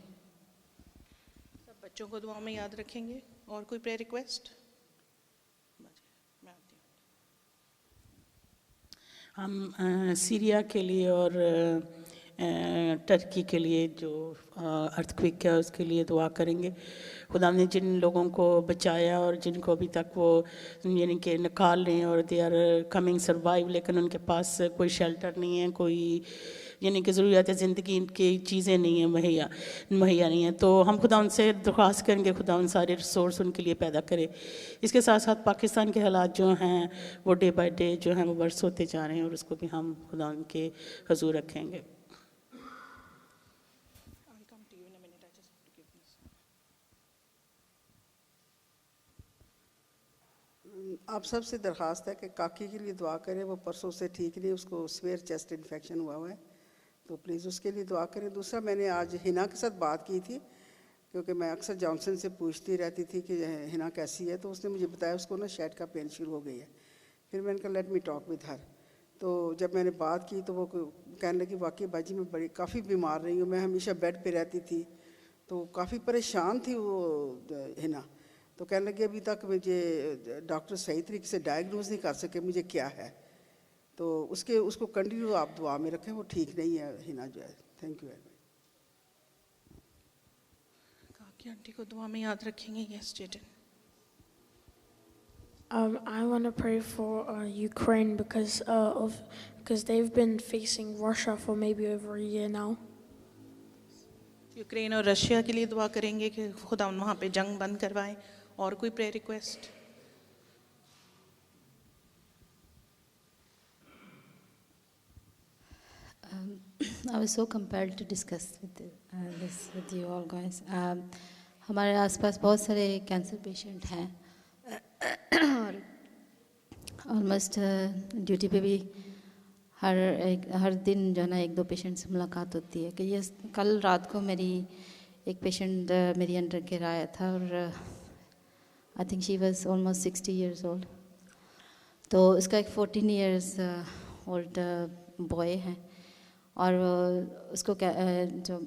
सब बच्चों को दुआओं में याद रखेंगे। और कोई प्रेयर रिक्वेस्ट? हम सीरिया के लिए और टर्की के लिए जो अर्थक्वेक है उसके लिए दुआ करेंगे। खुदा ने जिन लोगों को बचाया और जिनको अभी तक वो यानी कि निकाल रहे हैं और दे आर कमिंग सर्वाइव, लेकिन उनके पास कोई शेल्टर नहीं है, कोई यानी कि ज़रूरियात ज़िंदगी की चीज़ें नहीं हैं, मुहैया नहीं है। तो हम खुदा उनसे दरख्वास्त करेंगे खुदा उन सारे रिसोर्स उनके लिए पैदा करे। इसके साथ साथ पाकिस्तान के हालात जो हैं वो डे बाय डे जो हैं वो वर्स होते जा रहे हैं और उसको भी हम खुदा उनके हजूर रखेंगे। आप सबसे दरख्वास्त है कि काकी के लिए दुआ करें। वो परसों से ठीक नहीं, उसको स्वेयर चेस्ट इन्फेक्शन हुआ है, तो प्लीज़ उसके लिए दुआ करें। दूसरा, मैंने आज हिना के साथ बात की थी क्योंकि मैं अक्सर जॉनसन से पूछती रहती थी कि हिना कैसी है, तो उसने मुझे बताया उसको ना शेड का पेन शुरू हो गई है। फिर मैंने कहा let me talk with her. तो जब मैंने बात की तो वो कहने लगी वाकई बाजी मैं बड़ी काफ़ी बीमार रही हूँ, मैं हमेशा बेड पे रहती थी, तो काफ़ी परेशान थी वो हिना। तो कहने लगे अभी तक मुझे डॉक्टर सही तरीके से डायग्नोज नहीं कर सके मुझे क्या है, तो उसको कंटिन्यू आप दुआ में रखें, वो ठीक नहीं है हिना जो है। Thank you very much. काकी आंटी को दुआ में याद रखेंगे। Yes Jayden. I want to pray for Ukraine because they've been facing Russia for maybe over a year now. Ukraine और रशिया के लिए दुआ करेंगे कि खुदा वहाँ पे जंग बंद करवाए। और कोई prayer request? I was so compelled to discuss this with you all guys. हमारे आसपास बहुत सारे कैंसर पेशेंट हैं और ऑलमोस्ट ड्यूटी पे भी हर दिन जो है ना 1-2 पेशेंट से मुलाकात होती है। कि ये कल रात को मेरी एक पेशेंट मेरी अंडर केयर आया था और I think she was almost 60 years old। तो उसका एक 14 years ओल्ड बॉय है और उसको जो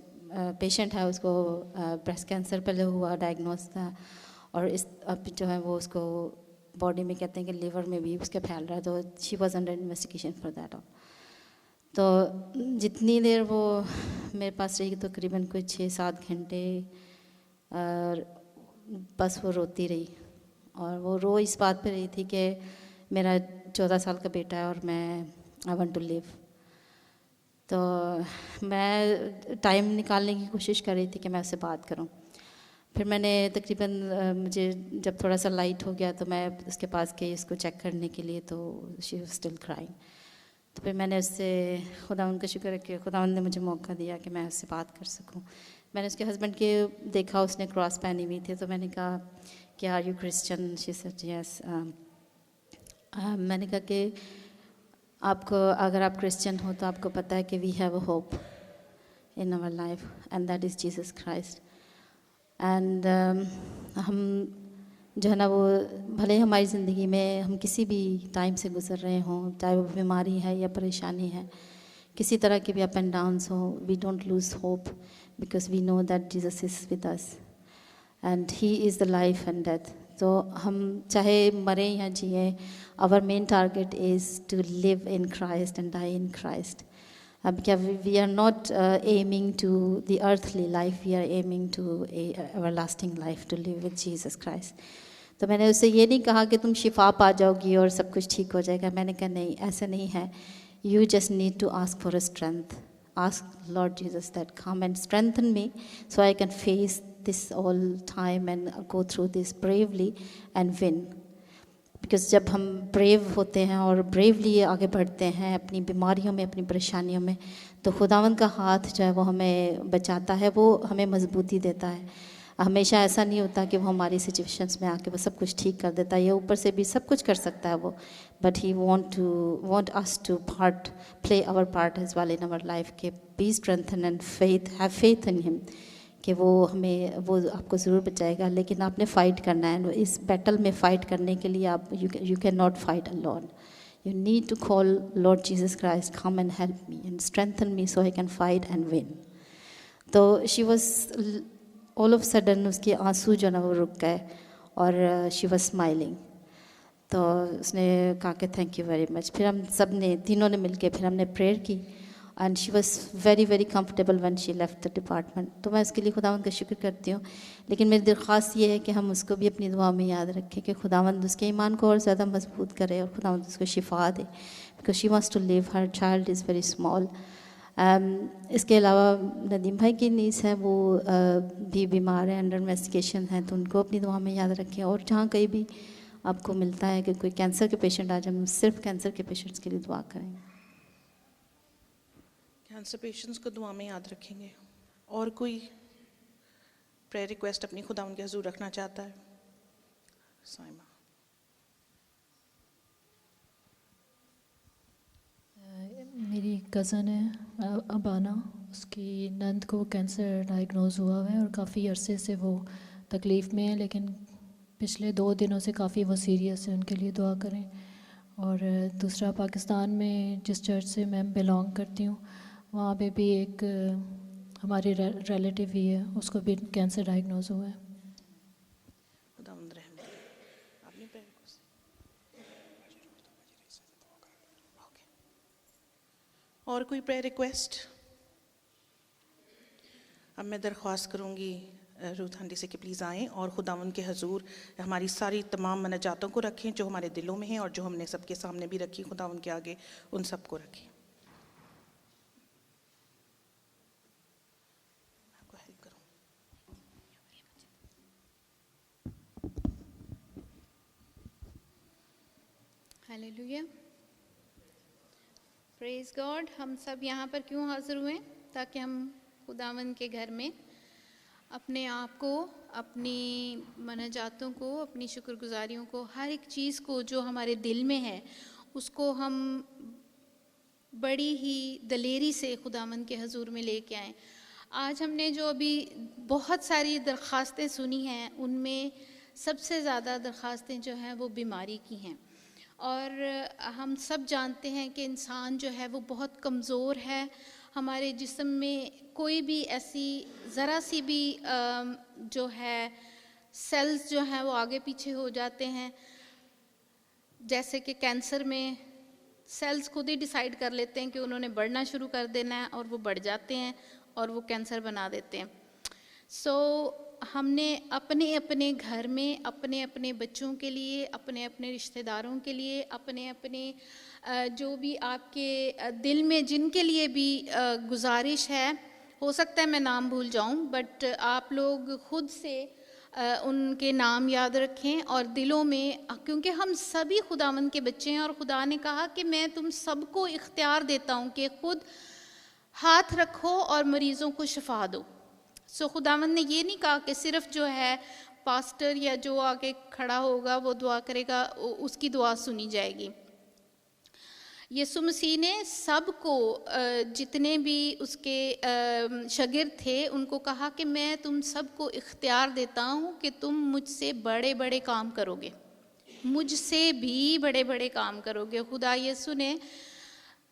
पेशेंट है उसको ब्रेस्ट कैंसर पहले हुआ डायग्नोस था और इस अब जो है वो उसको बॉडी में कहते हैं कि लिवर में भी उसके फैल रहा है, तो she was under investigation for that all. तो जितनी देर वो मेरे पास रही तकरीबन कोई 6-7 घंटे बस वो रोती रही और वो रो इस बात पे रही थी कि मेरा 14 साल का बेटा है और मैं आई वांट टू लिव। तो मैं टाइम निकालने की कोशिश कर रही थी कि मैं उससे बात करूं। फिर मैंने तकरीबन मुझे जब थोड़ा सा लाइट हो गया तो मैं उसके पास गई उसको चेक करने के लिए, तो शी वाज स्टिल क्राइंग। तो फिर मैंने उससे खुदावंद का शुक्र है कि खुदावंद ने मुझे मौका दिया कि मैं उससे बात कर सकूं। मैंने उसके हस्बैंड के देखा उसने क्रॉस पहनी हुई थी, तो मैंने कहा कि are you Christian? She said yes. मैंने कहा कि आपको अगर आप क्रिश्चियन हो तो आपको पता है कि we have a hope in our life and that is Jesus Christ. And हम जो है ना वो भले हमारी ज़िंदगी में हम किसी भी टाइम से गुजर रहे हों, चाहे वो बीमारी है या परेशानी है, किसी तरह के भी अप एंड डाउन्स हो, we don't lose hope because we know that Jesus is with us and he is the life and death. तो हम चाहे मरें या जिए, our main target is to live in Christ and die in Christ. Because we are not aiming to the earthly life, we are aiming to a everlasting life, to live with Jesus Christ. तो मैंने उससे ये नहीं कहा कि तुम शिफा पा जाओगी और सब कुछ ठीक हो जाएगा। मैंने कहा नहीं, ऐसा नहीं है। You just need to ask for a strength. Ask Lord Jesus that come and strengthen me so I can face this all time and go through this bravely and win. Because जब हम brave होते हैं और bravely आगे बढ़ते हैं अपनी बीमारियों में, अपनी परेशानियों में, तो खुदावंद का हाथ जो है वो हमें बचाता है, वो हमें मजबूती देता है। हमेशा ऐसा नहीं होता कि वो हमारी सिचुएशंस में आके वो सब कुछ ठीक कर देता है, या ऊपर से भी सब कुछ कर सकता है वो, but he want us to play our part as well in our life, के be strengthen and have faith in him, कि वो आपको ज़रूर बचाएगा, लेकिन आपने फ़ाइट करना है। इस बैटल में फ़ाइट करने के लिए आप you can not fight alone, you need to call Lord Jesus Christ, come and help me and strengthen me so I can fight and win. तो she was all of sudden उसके आंसू जो ना वो रुक गए और शी वॉज स्माइलिंग। तो उसने कहा कि थैंक यू वेरी मच। फिर हम सब ने तीनों ने मिलके फिर हमने प्रेयर की and she was very very comfortable when she left the department. तो मैं उसके लिए खुदावंद का शुक्र करती हूँ, लेकिन मेरी दरख्वास्त ये है कि हम उसको भी अपनी दुआ में याद रखें कि खुदावंद उसके ईमान को और ज़्यादा मजबूत करे और खुदावंद उसको शिफा दे, because she wants to live, her child is very small. इसके अलावा नदीम भाई की नीस है, वो भी बीमार है, अंडर इन्वेस्टिगेशन है, तो उनको अपनी दुआ में याद रखें। और जहाँ कहीं भी आपको मिलता है कि कोई कैंसर के पेशेंट आज, हम सिर्फ कैंसर के पेशेंट्स के लिए दुआ करें। कैंसर पेशेंट्स को दुआ में याद रखेंगे। और कोई प्रेयर रिक्वेस्ट अपनी खुदा उनके हजूर रखना चाहता है? साइमा। मेरी कज़न है अबाना, उसकी नंद को कैंसर डायग्नोज हुआ है और काफ़ी अरसे से वो तकलीफ़ में है, लेकिन पिछले 2 दिनों से काफ़ी वो सीरियस है, उनके लिए दुआ करें। और दूसरा, पाकिस्तान में जिस चर्च से मैं बिलोंग करती हूँ, वहाँ पे भी एक हमारे रिलेटिव ही है, उसको भी कैंसर डायग्नोज हुआ है। और कोई प्रेयर रिक्वेस्ट? अब मैं दरख्वास्त करूँगी रूथ आंटी से कि प्लीज़ आएँ और खुदावंद के हजूर हमारी सारी तमाम मनाजातों को रखें जो हमारे दिलों में हैं और जो हमने सबके सामने भी रखी, खुदावंद के आगे उन सब को रखें। आपको हेल्प करूँ। Hallelujah, praise God. हम सब यहाँ पर क्यों हाजिर हुए? ताकि हम खुदावंद के घर में अपने आप को, अपनी मनाजातों को, अपनी शुक्रगुजारियों को, हर एक चीज़ को जो हमारे दिल में है उसको हम बड़ी ही दलेरी से खुदावंद के हजूर में लेके आएँ। आज हमने जो अभी बहुत सारी दरख्वास्तें सुनी हैं, उनमें सबसे ज़्यादा दरख्वास्तें जो हैं वो बीमारी की हैं। और हम सब जानते हैं कि इंसान जो है वो बहुत कमज़ोर है। हमारे जिस्म में कोई भी ऐसी ज़रा सी भी जो है सेल्स जो हैं वो आगे पीछे हो जाते हैं। जैसे कि कैंसर में सेल्स खुद ही डिसाइड कर लेते हैं कि उन्होंने बढ़ना शुरू कर देना है और वो बढ़ जाते हैं और वो कैंसर बना देते हैं। सो हमने अपने अपने घर में अपने अपने बच्चों के लिए, अपने अपने रिश्तेदारों के लिए, अपने अपने जो भी आपके दिल में जिनके लिए भी गुजारिश है, हो सकता है मैं नाम भूल जाऊं, बट आप लोग खुद से उनके नाम याद रखें और दिलों में, क्योंकि हम सभी खुदावंद के बच्चे हैं और खुदा ने कहा कि मैं तुम सबको इख्तियार देता हूं कि खुद हाथ रखो और मरीज़ों को शिफा दो। सो खुदावंद ने ये नहीं कहा कि सिर्फ जो है पास्टर या जो आगे खड़ा होगा वो दुआ करेगा, उसकी दुआ सुनी जाएगी। यीशु मसीह ने सबको, जितने भी उसके शागिर्द थे, उनको कहा कि मैं तुम सबको इख्तियार देता हूँ कि तुम मुझसे बड़े बड़े काम करोगे, मुझसे भी बड़े बड़े काम करोगे। खुदा यीशु ने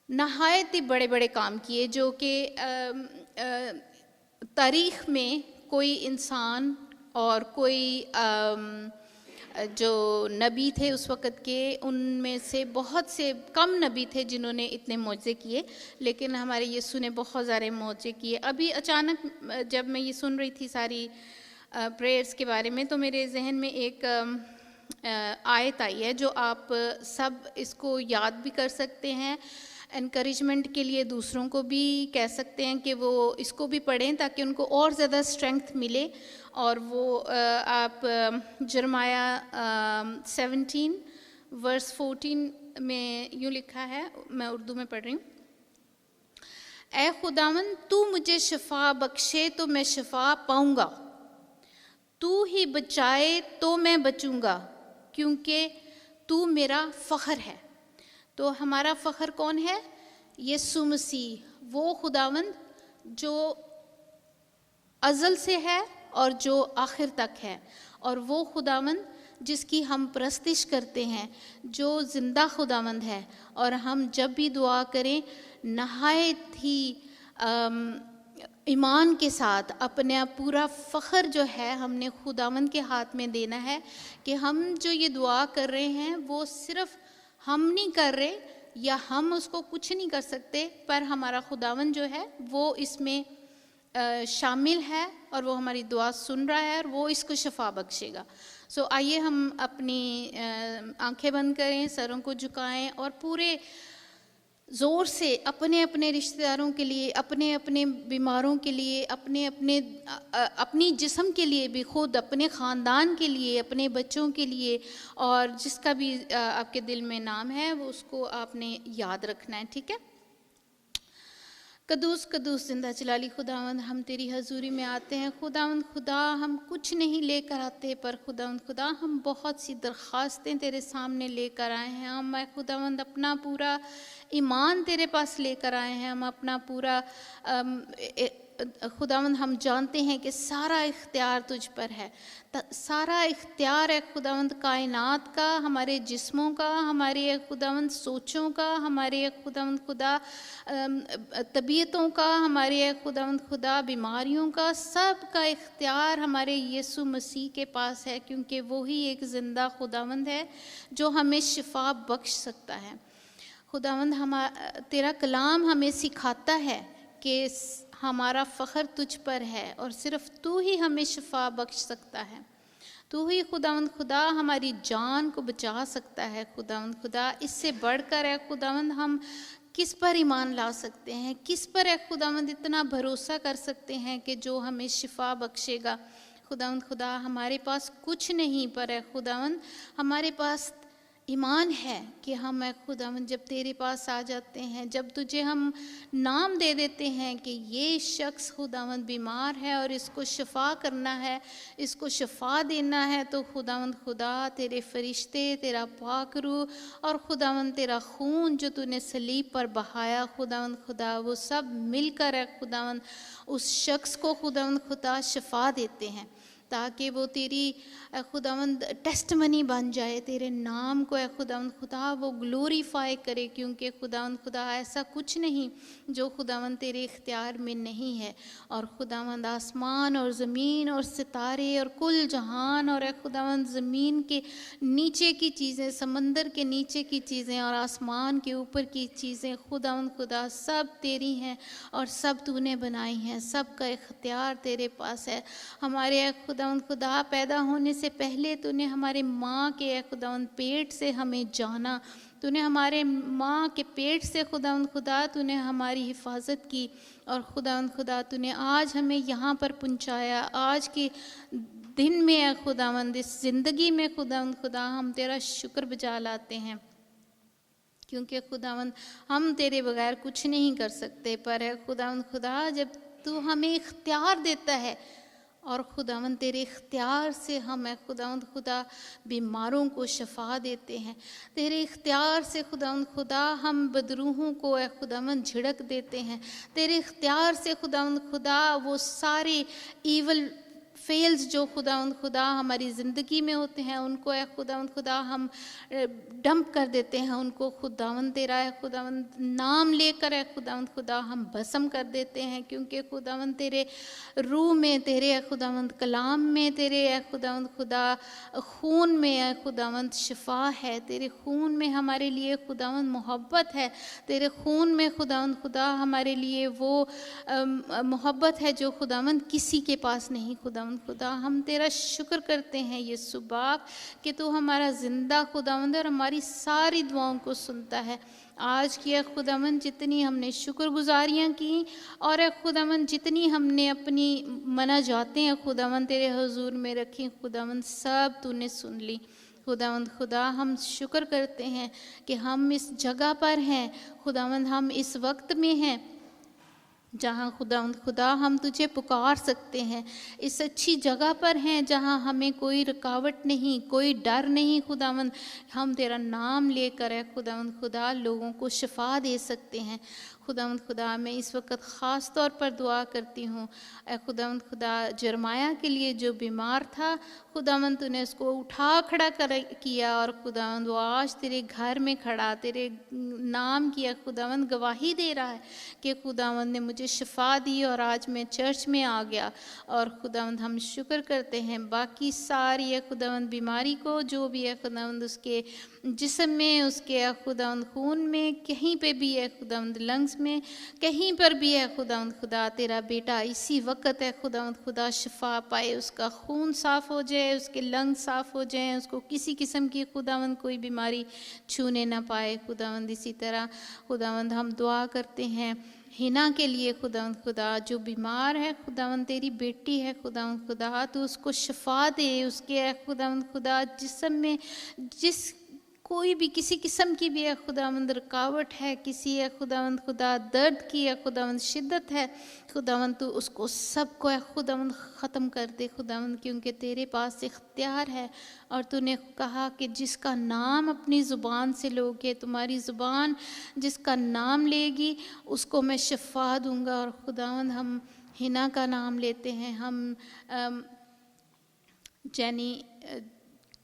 नहायत ही बड़े बड़े काम किए जो कि तारीख़ में कोई इंसान और कोई जो नबी थे उस वक़्त के, उनमें से बहुत से कम नबी थे जिन्होंने इतने मौजे किए, लेकिन हमारे यीशु ने बहुत सारे मौजे किए। अभी अचानक जब मैं ये सुन रही थी सारी प्रेयर्स के बारे में, तो मेरे जहन में एक आयत आई है जो आप सब इसको याद भी कर सकते हैं, एनकरेजमेंट के लिए दूसरों को भी कह सकते हैं कि वो इसको भी पढ़ें ताकि उनको और ज़्यादा स्ट्रेंथ मिले। और वो आप जरमाया 17 वर्स 14 में यूँ लिखा है, मैं उर्दू में पढ़ रही हूँ। ऐ खुदावन, तू मुझे शिफा बख्शे तो मैं शिफा पाऊँगा, तू ही बचाए तो मैं बचूंगा, क्योंकि तू मेरा फ़ख्र है। तो हमारा फ़ख्र कौन है? यीशु मसीह, वो खुदावंद जो अज़ल से है और जो आखिर तक है, और वो खुदावंद जिसकी हम प्रस्तिश करते हैं, जो ज़िंदा खुदावंद है। और हम जब भी दुआ करें नहायत ही ईमान के साथ अपना पूरा फ़ख्र जो है हमने खुदावंद के हाथ में देना है कि हम जो ये दुआ कर रहे हैं वो सिर्फ़ हम नहीं कर रहे या हम उसको कुछ नहीं कर सकते, पर हमारा खुदावंद जो है वो इसमें शामिल है और वो हमारी दुआ सुन रहा है और वो इसको शफा बख्शेगा। सो आइए हम अपनी आंखें बंद करें, सरों को झुकाएं और पूरे ज़ोर से अपने अपने रिश्तेदारों के लिए, अपने अपने बीमारों के लिए, अपनी जिस्म के लिए भी, खुद अपने ख़ानदान के लिए, अपने बच्चों के लिए, और जिसका भी आपके दिल में नाम है वो उसको आपने याद रखना है। ठीक है? कदूस कदूस जिंदा जलाली खुदावंद, हम तेरी हजूरी में आते हैं खुदावंद खुदा। हम कुछ नहीं लेकर आते, पर खुदावंद खुदा हम बहुत सी दरख्वास्तें तेरे सामने लेकर आए हैं। हम खुदावंद अपना पूरा ईमान तेरे पास लेकर आए हैं। हम अपना पूरा खुदावंद हम जानते हैं कि सारा इख्तियार तुझ पर है। सारा इख्तियार है खुदावंद कायनात का, हमारे जिस्मों का, हमारे खुदावंद सोचों का, हमारे खुदावंद खुदा तबीयतों का, हमारे खुदावंद खुदा बीमारियों का, सब का इख्तियार हमारे यीशु मसीह के पास है, क्योंकि वो ही एक ज़िंदा खुदावंद है जो हमें शिफा बख्श सकता है। खुदावंद तेरा कलाम हमें सिखाता है कि हमारा फ़ख्र तुझ पर है और सिर्फ़ तू ही हमें शिफा बख्श सकता है। तू ही खुदावंद खुदा हमारी जान को बचा सकता है। खुदावंद खुदा इससे बढ़कर है खुदावंद हम किस पर ईमान ला सकते हैं, किस पर है खुदावंद इतना भरोसा कर सकते हैं कि जो हमें शिफा बख्शेगा। खुदावंद खुदा हमारे पास कुछ नहीं, पर है खुदावंद हमारे पास ईमान है कि हम है खुदावंद जब तेरे पास आ जाते हैं, जब तुझे हम नाम दे देते हैं कि ये शख्स खुदावंद बीमार है और इसको शिफा करना है, इसको शिफा देना है, तो खुदावंद खुदा तेरे फरिश्ते, तेरा पाक रूह और खुदावंद तेरा खून जो तूने सलीब पर बहाया खुदावंद खुदा, वो सब मिलकर है खुदावंद उस शख्स को खुदावंद खुदा शिफा देते हैं, ताकि वो तेरी खुदावंद टेस्टमनी बन जाए, तेरे नाम को खुदावंद खुदा वो ग्लोरीफाई करे, क्योंकि खुदावंद खुदा ऐसा कुछ नहीं जो खुदावंद तेरे इख्तियार में नहीं है। और खुदावंद आसमान और ज़मीन और सितारे और कुल जहान और खुदावंद ज़मीन के नीचे की चीज़ें, समंदर के नीचे की चीज़ें और आसमान के ऊपर की चीज़ें खुदावंद खुदा सब तेरी हैं और सब तूने बनाई हैं, सब का इख्तियार तेरे पास है। हमारे खुदावंद खुदा पैदा होने से पहले तूने हमारे माँ के खुदावंद पेट से हमें जाना, तूने हमारे माँ के पेट से खुदावंद खुदा तूने हमारी हिफाजत की, और खुदावंद खुदा तूने आज हमें यहाँ पर पहुँचाया। आज के दिन में खुदावंद इस ज़िंदगी में खुदावंद खुदा हम तेरा शुक्र बजा लाते हैं, क्योंकि खुदावंद हम तेरे बगैर कुछ नहीं कर सकते, पर है खुदावंद खुदा जब तू हमें इख्तियार देता है और खुदावंद तेरे इख्तियार से हम खुदावंद खुदा बीमारों को शफा देते हैं, तेरे इख्तियार से खुदावंद खुदा हम बदरूहों को खुदावंद झिड़क देते हैं, तेरे इख्तियार से खुदावंद खुदा वो सारे ईवल फेल्स जो खुदावंद खुदा हमारी ज़िंदगी में होते हैं उनको खुदावंद खुदा हम डंप कर देते हैं, उनको खुदावंद तेरा खुदावंद नाम लेकर खुदावंद खुदा हम भस्म कर देते हैं, क्योंकि खुदावंद तेरे रूह में, तेरे खुदावंद कलाम में, तेरे खुदावंद खुदा खून में खुदावंद शिफा है, तेरे खून में हमारे लिए खुदावंद मोहब्बत है, तेरे खून में खुदावंद खुदा हमारे लिए वो मोहब्बत है जो खुदावंद किसी के पास नहीं। खुदावंद खुदा हम तेरा शुक्र करते हैं यीशु बाप कि तू हमारा ज़िंदा खुदावंद और हमारी सारी दुआओं को सुनता है। आज की खुदावंद जितनी हमने शुक्रगुजारियाँ की और खुदावंद जितनी हमने अपनी मनाजातें हैं खुदावंद तेरे हुजूर में रखी, खुदावंद सब तूने सुन ली। खुदावंद खुदा हम शुक्र करते हैं कि हम इस जगह पर हैं खुदावंद, हम इस वक्त में हैं जहाँ खुदा हम तुझे पुकार सकते हैं। इस अच्छी जगह पर हैं जहाँ हमें कोई रुकावट नहीं, कोई डर नहीं खुदावंद। हम तेरा नाम लेकर है खुदावंद खुदा लोगों को शिफा दे सकते हैं। खुदावंद खुदा मैं इस वक्त ख़ास तौर पर दुआ करती हूँ खुदावंद खुदा जरमाया के लिए जो बीमार था खुदावंद तूने उसको उठा खड़ा किया और खुदावंद वो आज तेरे घर में खड़ा तेरे नाम किया खुदावंद गवाही दे रहा है कि खुदावंद ने मुझे शिफा दी और आज मैं चर्च में आ गया। और खुदावंद हम शुक्र करते हैं बाकी सारी है खुदावंद बीमारी को जो भी है खुदावंद उसके जिस्म में उसके खुदावंद खून में कहीं पे भी है खुदावंद लंग्स में कहीं पर भी है खुदावंद खुदा तेरा बेटा इसी वक्त है खुदावंद खुदा शिफा पाए, उसका खून साफ़ हो जाए, उसके लंग साफ़ हो जाएं, उसको किसी किस्म की खुदावंद कोई बीमारी छूने ना पाए खुदावंद। इसी तरह खुदावंद हम दुआ करते हैं हिना के लिए खुदावंद खुदा जो बीमार है खुदावंद तेरी बेटी है खुदावंद खुदा तो उसको शिफा दे, उसके खुदावंद खुदा जिस्म में जिस कोई भी किसी किस्म की भी है खुदावंद रुकावट है, किसी है खुदावंद खुदा दर्द की है खुदावंद शिद्दत है खुदावंद तू उसको सबको है खुदावंद ख़त्म कर दे खुदावंद, क्योंकि तेरे पास इख्तियार है और तूने कहा कि जिसका नाम अपनी ज़ुबान से लोगे तुम्हारी ज़ुबान जिसका नाम लेगी उसको मैं शिफा दूंगा। और खुदावंद हम हिना का नाम लेते हैं, हम जैनी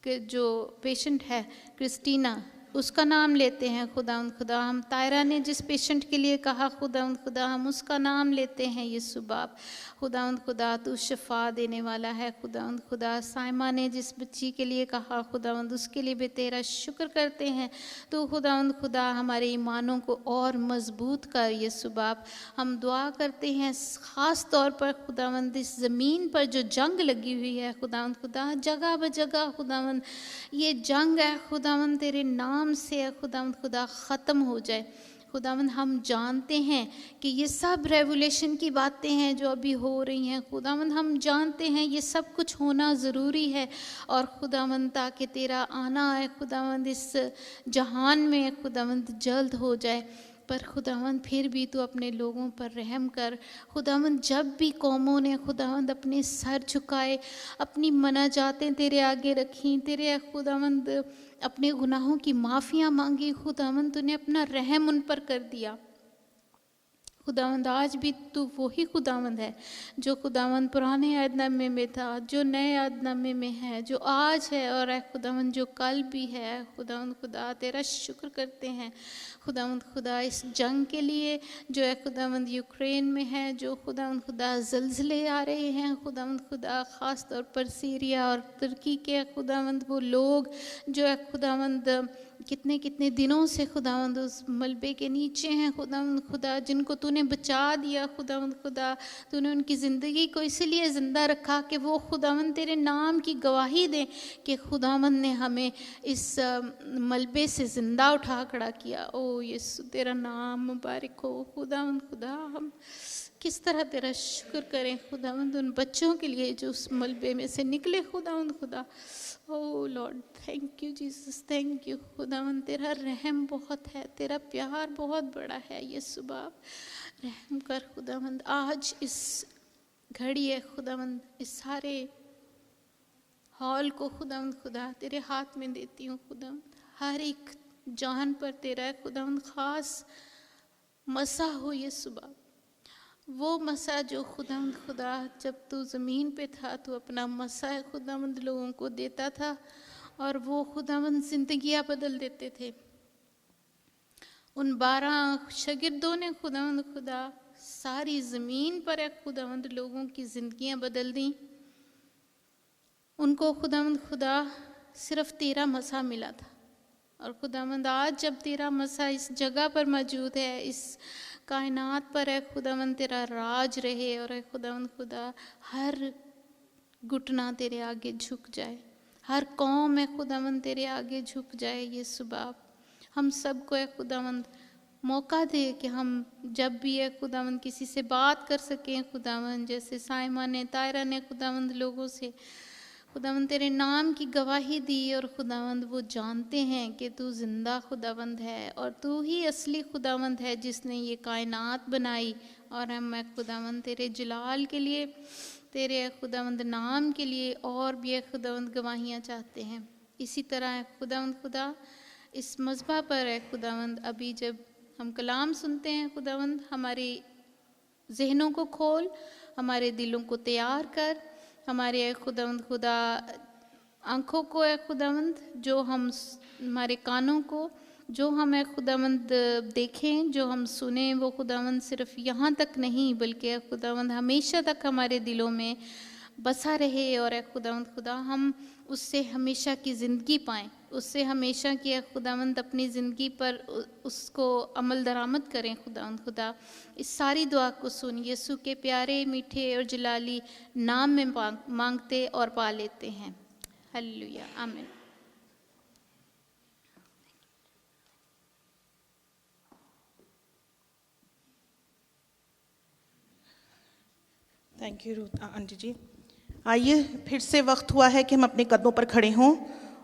जो पेशेंट है क्रिस्टीना उसका नाम लेते हैं खुदावंद खुदा। हम तायरा ने जिस पेशेंट के लिए कहा खुदावंद खुदा हम उसका नाम लेते हैं यीशु बाप खुदावंद खुदा तू शिफा देने वाला है खुदावंद खुदा। साइमा ने जिस बच्ची के लिए कहा खुदावंद उसके लिए भी तेरा शुक्र करते हैं। तो खुदावंद खुदा हमारे ईमानों को और मजबूत कर यीशु बाप। हम दुआ करते हैं ख़ास तौर पर खुदावंद इस ज़मीन पर जो जंग लगी हुई है खुदावंद खुदा जगह ब जगह खुदावंद ये जंग है खुदावंद तेरे नाम से खुदावंद खुदा ख़त्म हो जाए खुदावंद। हम जानते हैं कि ये सब रेवोल्यूशन की बातें हैं जो अभी हो रही हैं खुदावंद, हम जानते हैं ये सब कुछ होना ज़रूरी है और खुदावंद ताकि तेरा आना है खुदावंद इस जहान में खुदावंद जल्द हो जाए। पर खुदावंद फिर भी तू अपने लोगों पर रहम कर खुदावंद। जब भी कौमों ने खुदावंद अपने सर झुकाए अपनी मनाजातें तेरे आगे रखी तेरे खुदावंद अपने गुनाहों की माफ़ियाँ मांगी खुदावंद तूने अपना रहम उन पर कर दिया खुदावंद। आज भी तू वही खुदावंद है जो खुदावंद पुराने अहदनामे में था, जो नए अहदनामे में है, जो आज है और है खुदावंद जो कल भी है खुदावंद खुदा। तेरा शुक्र करते हैं खुदावंद खुदा इस जंग के लिए जो है खुदावंद यूक्रेन में है, जो खुदावंद खुदा ज़लज़ले आ रहे हैं खुदावंद खुदा ख़ास तौर पर सीरिया और तुर्की के खुदावंद वो लोग जो है खुदावंद कितने कितने दिनों से खुदावंद उस मलबे के नीचे हैं खुदावंद खुदा, जिनको तूने बचा दिया खुदावंद खुदा। तूने उनकी ज़िंदगी को इसलिए ज़िंदा रखा कि वो खुदावंद तेरे नाम की गवाही दें कि खुदावंद ने हमें इस मलबे से ज़िंदा उठा खड़ा किया। ओ यीशु तेरा नाम मुबारक हो खुदावंद खुदा। हम किस तरह तेरा शुक्र करें खुदावंद उन बच्चों के लिए जो उस मलबे में से निकले खुदावंद खुदा। Oh Lord thank you Jesus, thank you खुदावंद। तेरा रहम बहुत है, तेरा प्यार बहुत बड़ा है यीशु बाप। रहम कर खुदावंद। आज इस घड़ी है खुदावंद इस सारे हॉल को खुदावंद खुदा तेरे हाथ में देती हूँ खुदावंद। हर एक जान पर तेरा है खुदावंद ख़ास मसा हो यीशु बाप। वो मसा जो खुदावंद खुदा जब तू ज़मीन पे था तो अपना मसा है खुदावंद लोगों को देता था और वो खुदावंद ज़िंदगियाँ बदल देते थे। उन 12 शागिर्दों ने खुदावंद खुदा सारी ज़मीन पर है खुदावंद लोगों की ज़िंदगियाँ बदल दी। उनको खुदावंद खुदा सिर्फ़ तेरा मसा मिला था और खुदावंद आज जब तेरा मसा इस जगह पर मौजूद है, इस कायनात पर है खुदावंद तेरा राज रहे और है खुदावंद खुदा हर घुटना तेरे आगे झुक जाए, हर कौम है खुदावंद तेरे आगे झुक जाए यीशु बाप। हम सबको है खुदावंद मौका दे कि हम जब भी है खुदावंद किसी से बात कर सकें खुदावंद, जैसे साइमा ने तायरा ने खुदावंद लोगों से खुदावंद तेरे नाम की गवाही दी और खुदावंद वो जानते हैं कि तू ज़िंदा खुदावंद है और तू ही असली खुदावंद है जिसने ये कायनात बनाई और हम ऐ खुदावंद तेरे जलाल के लिए, तेरे ऐ खुदावंद नाम के लिए और भी ऐ खुदावंद गवाहियाँ चाहते हैं। इसी तरह ऐ खुदावंद खुदा इस मज़बा पर ऐ खुदावंद अभी जब हम कलाम सुनते हैं खुदावंद, हमारे जहनों को खोल, हमारे दिलों को तैयार कर, हमारे ऐ खुदावंद खुदा आँखों को ऐ खुदावंद, जो हम हमारे कानों को जो हम ऐ खुदावंद देखें, जो हम सुने, वो खुदावंद सिर्फ यहाँ तक नहीं बल्कि ऐ खुदावंद हमेशा तक हमारे दिलों में बसा रहे। और ऐ खुदावंद खुदा हम उससे हमेशा की ज़िंदगी पाएँ, उससे हमेशा की ऐ खुदावंद अपनी ज़िंदगी पर उसको अमल दरामद करें। खुदावंद खुदा इस सारी दुआ को सुन यीशु के प्यारे मीठे और जलाली नाम में मांगते और पा लेते हैं। हालेलुया, आमीन। थैंक यू रूथ आंटी जी। आइए फिर से वक्त हुआ है कि हम अपने कदमों पर खड़े हों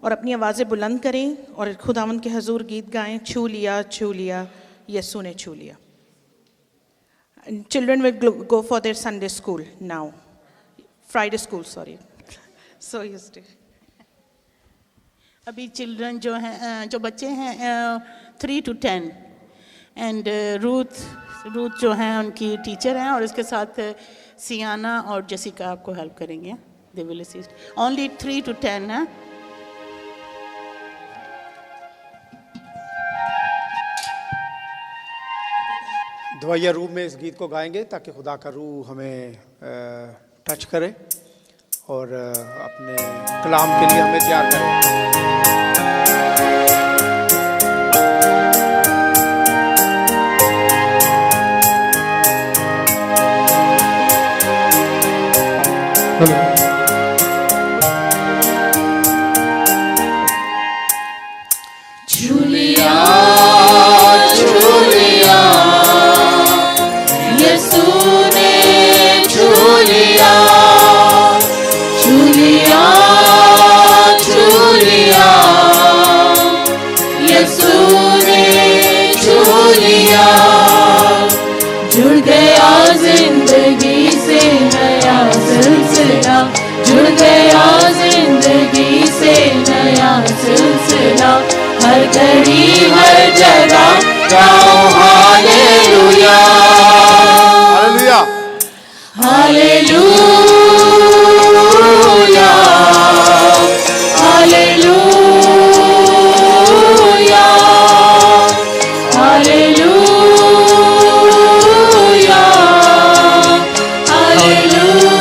और अपनी आवाज़ें बुलंद करें और खुदावंद के हजूर गीत गाएं, छू लिया यीशु ने छू लिया। Children will go for their Sunday school now, Friday school sorry, so used to. अभी चिल्ड्रन जो हैं, जो बच्चे हैं 3 to 10 एंड रूथ जो हैं उनकी टीचर हैं और उसके साथ सियाना और जेसिका आपको हेल्प करेंगे। They will assist. Only 3 to 10 है। दवैया रूह में इस गीत को गाएंगे ताकि खुदा का रूह हमें टच करे और अपने कलाम के लिए हमें तैयार करे। छूलिया छूलिया यीशु ने छूलिया, छूलिया छूलिया यीशु ने छूलिया, जुड़ गया जिंदगी से नया सिलसिला, जुड़ गया जिंदगी से नया सिलसिला, हर घड़ी हर जगह गाओ hallelujah, hallelujah, hallelujah, hallelujah, hallelujah,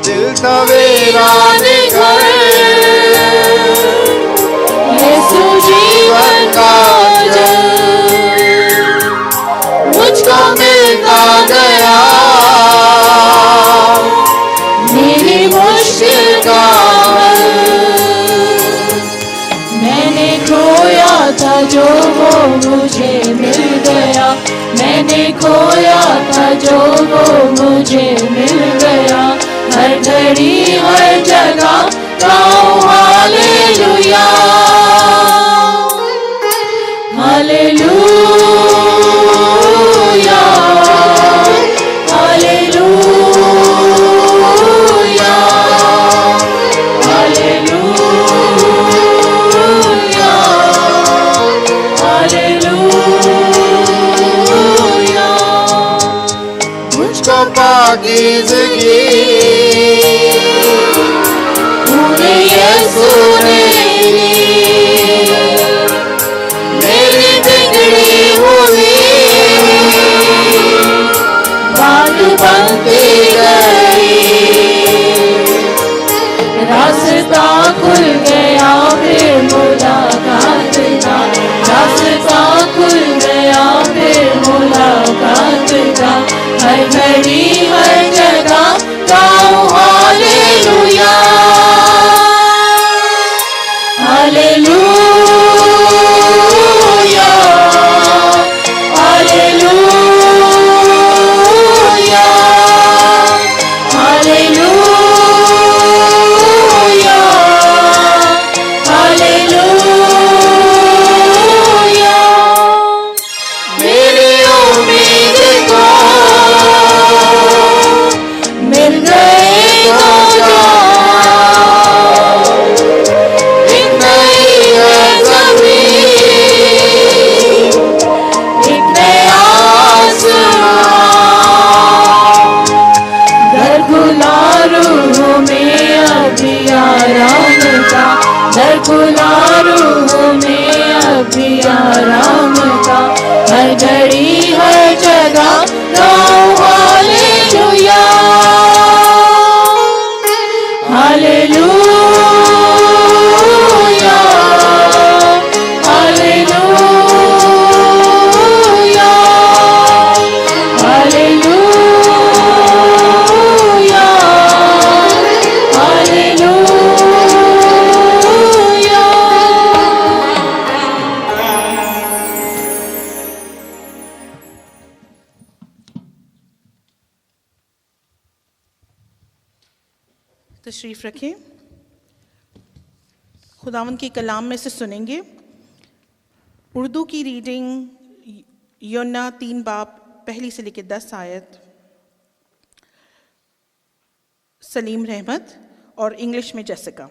दिल सवेरा निखर यीशु जीवन का जल मुझको मिलता गया, मेरी मुश्किल का हल, मैंने खोया था जो वो मुझे मिल गया, मैंने खोया था जो वो मुझे मिल गया, हर घड़ी हर जगह गाओ hallelujah, hallelujah, hallelujah, hallelujah, hallelujah, मुझको पाकीज़गी पूरे यीशु ने मेरी बिगड़ी हुई बात बनती गई, रास्ता खुल गया फिर मुलाकात का, रास्ता खुल गया फिर मुलाकात का, हर घड़ी हर जगह गाओ hallelujah, hallelujah, hallelujah, hallelujah, hallelujah, तशरीफ़ रखें। खुदावंद के कलाम में से सुनेंगे। उर्दू की रीडिंग योना 3 बाब 1 से लेकर 10 आयत सलीम रहमत और इंग्लिश में जेसिका।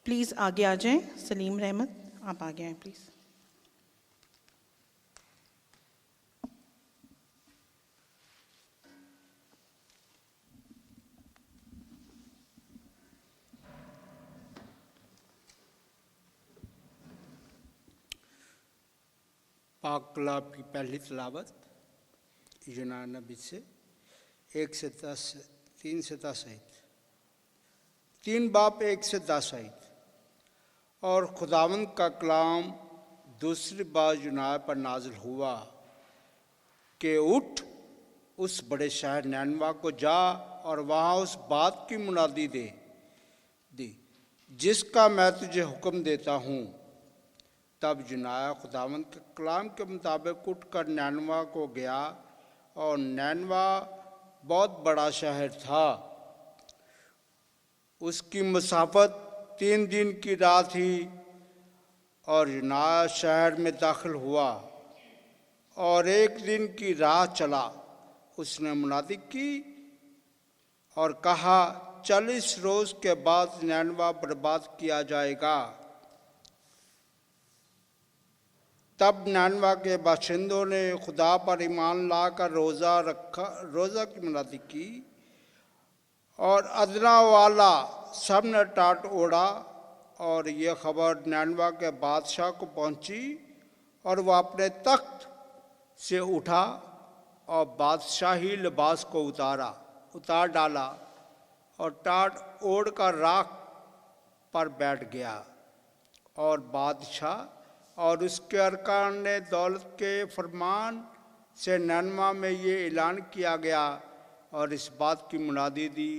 प्लीज़ आगे आ जाएं। सलीम रहमत, आप आगे आएँ प्लीज़। पाक कलाम की पहली तिलावत यूनान नबी से 1 से 10, 3 से 10 आयत, 3 बाब 1 से 10 आयत। और खुदावंद का कलाम दूसरी बार यूनान पर नाजिल हुआ कि उठ, उस बड़े शहर नैनवा को जा और वहाँ उस बात की मुनादी दी जिसका मैं तुझे हुक्म देता हूँ। तब यूनाया खुदावंद के कलाम के मुताबिक उठकर नैनवा को गया, और नैनवा बहुत बड़ा शहर था। उसकी मसाफत 3 दिन की राह थी। और यूनाया शहर में दाखिल हुआ और 1 दिन की राह चला। उसने मुनादी की और कहा, 40 रोज़ के बाद नैनवा बर्बाद किया जाएगा। तब नैनवा के बाशिंदों ने खुदा पर ईमान लाकर रोज़ा की मुनादी की, और अदना वाला सब ने टाट ओढ़ा। और ये खबर नैनवा के बादशाह को पहुंची, और वह अपने तख्त से उठा और बादशाही लिबास को उतार डाला और टाट ओढ़ कर राख पर बैठ गया। और बादशाह और उसके अरकान ने दौलत के फरमान से नैनवा में ये ऐलान किया गया और इस बात की मुनादी दी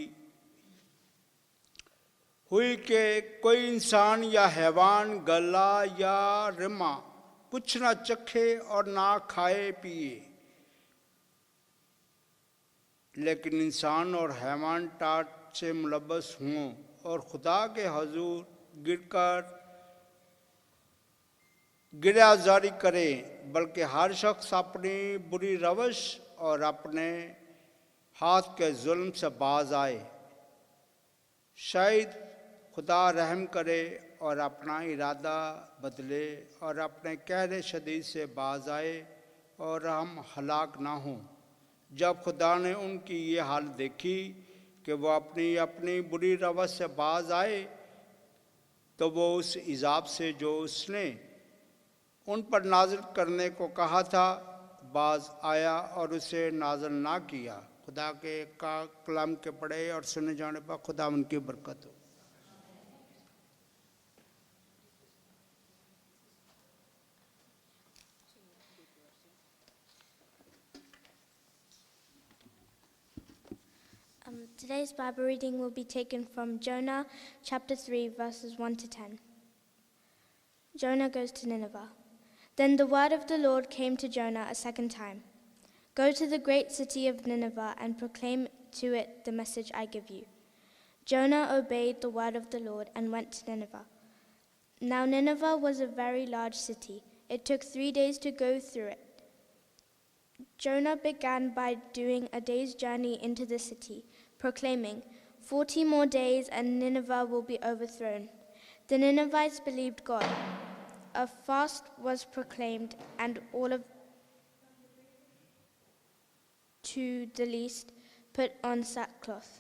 हुई कि कोई इंसान या हैवान गला या रिमा कुछ ना चखे और ना खाए पिए, लेकिन इंसान और हैवान टाट से मुलब्बस हों और खुदा के हजूर गिरा जारी करें, बल्कि हर शख्स अपनी बुरी रवश और अपने हाथ के जुल्म से बाज आए। शायद खुदा रहम करे और अपना इरादा बदले और अपने कहरे शदीद से बाज आए और हम हलाक ना हों। जब खुदा ने उनकी ये हाल देखी कि वो अपनी बुरी रवश से बाज आए, तो वो उस इजाब से जो उसने उन पर नाजिल करने को कहा था बाज आया और उसे नाजिल ना किया। खुदा के कलाम के पढ़े और सुने जाने पर खुदा उनकी बरकत हो। Today's Bible reading will be taken from Jonah chapter 3 verses 1 to 10. Jonah goes to Nineveh. Then the word of the Lord came to Jonah a second time. Go to the great city of Nineveh and proclaim to it the message I give you. Jonah obeyed the word of the Lord and went to Nineveh. Now Nineveh was a very large city. It took 3 days to go through it. Jonah began by doing a day's journey into the city, proclaiming, 40 more days and Nineveh will be overthrown. The Ninevites believed God. A fast was proclaimed, and all of to the least put on sackcloth.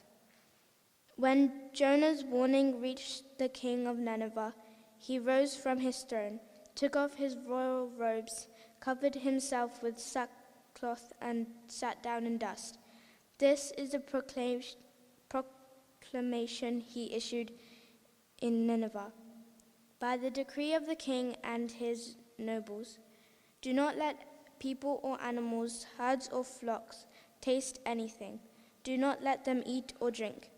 When Jonah's warning reached the king of Nineveh, he rose from his throne, took off his royal robes, covered himself with sackcloth, and sat down in dust. This is the proclamation he issued in Nineveh. By the decree of the king and his nobles, do not let people or animals, herds or flocks taste anything. Do not let them eat or drink,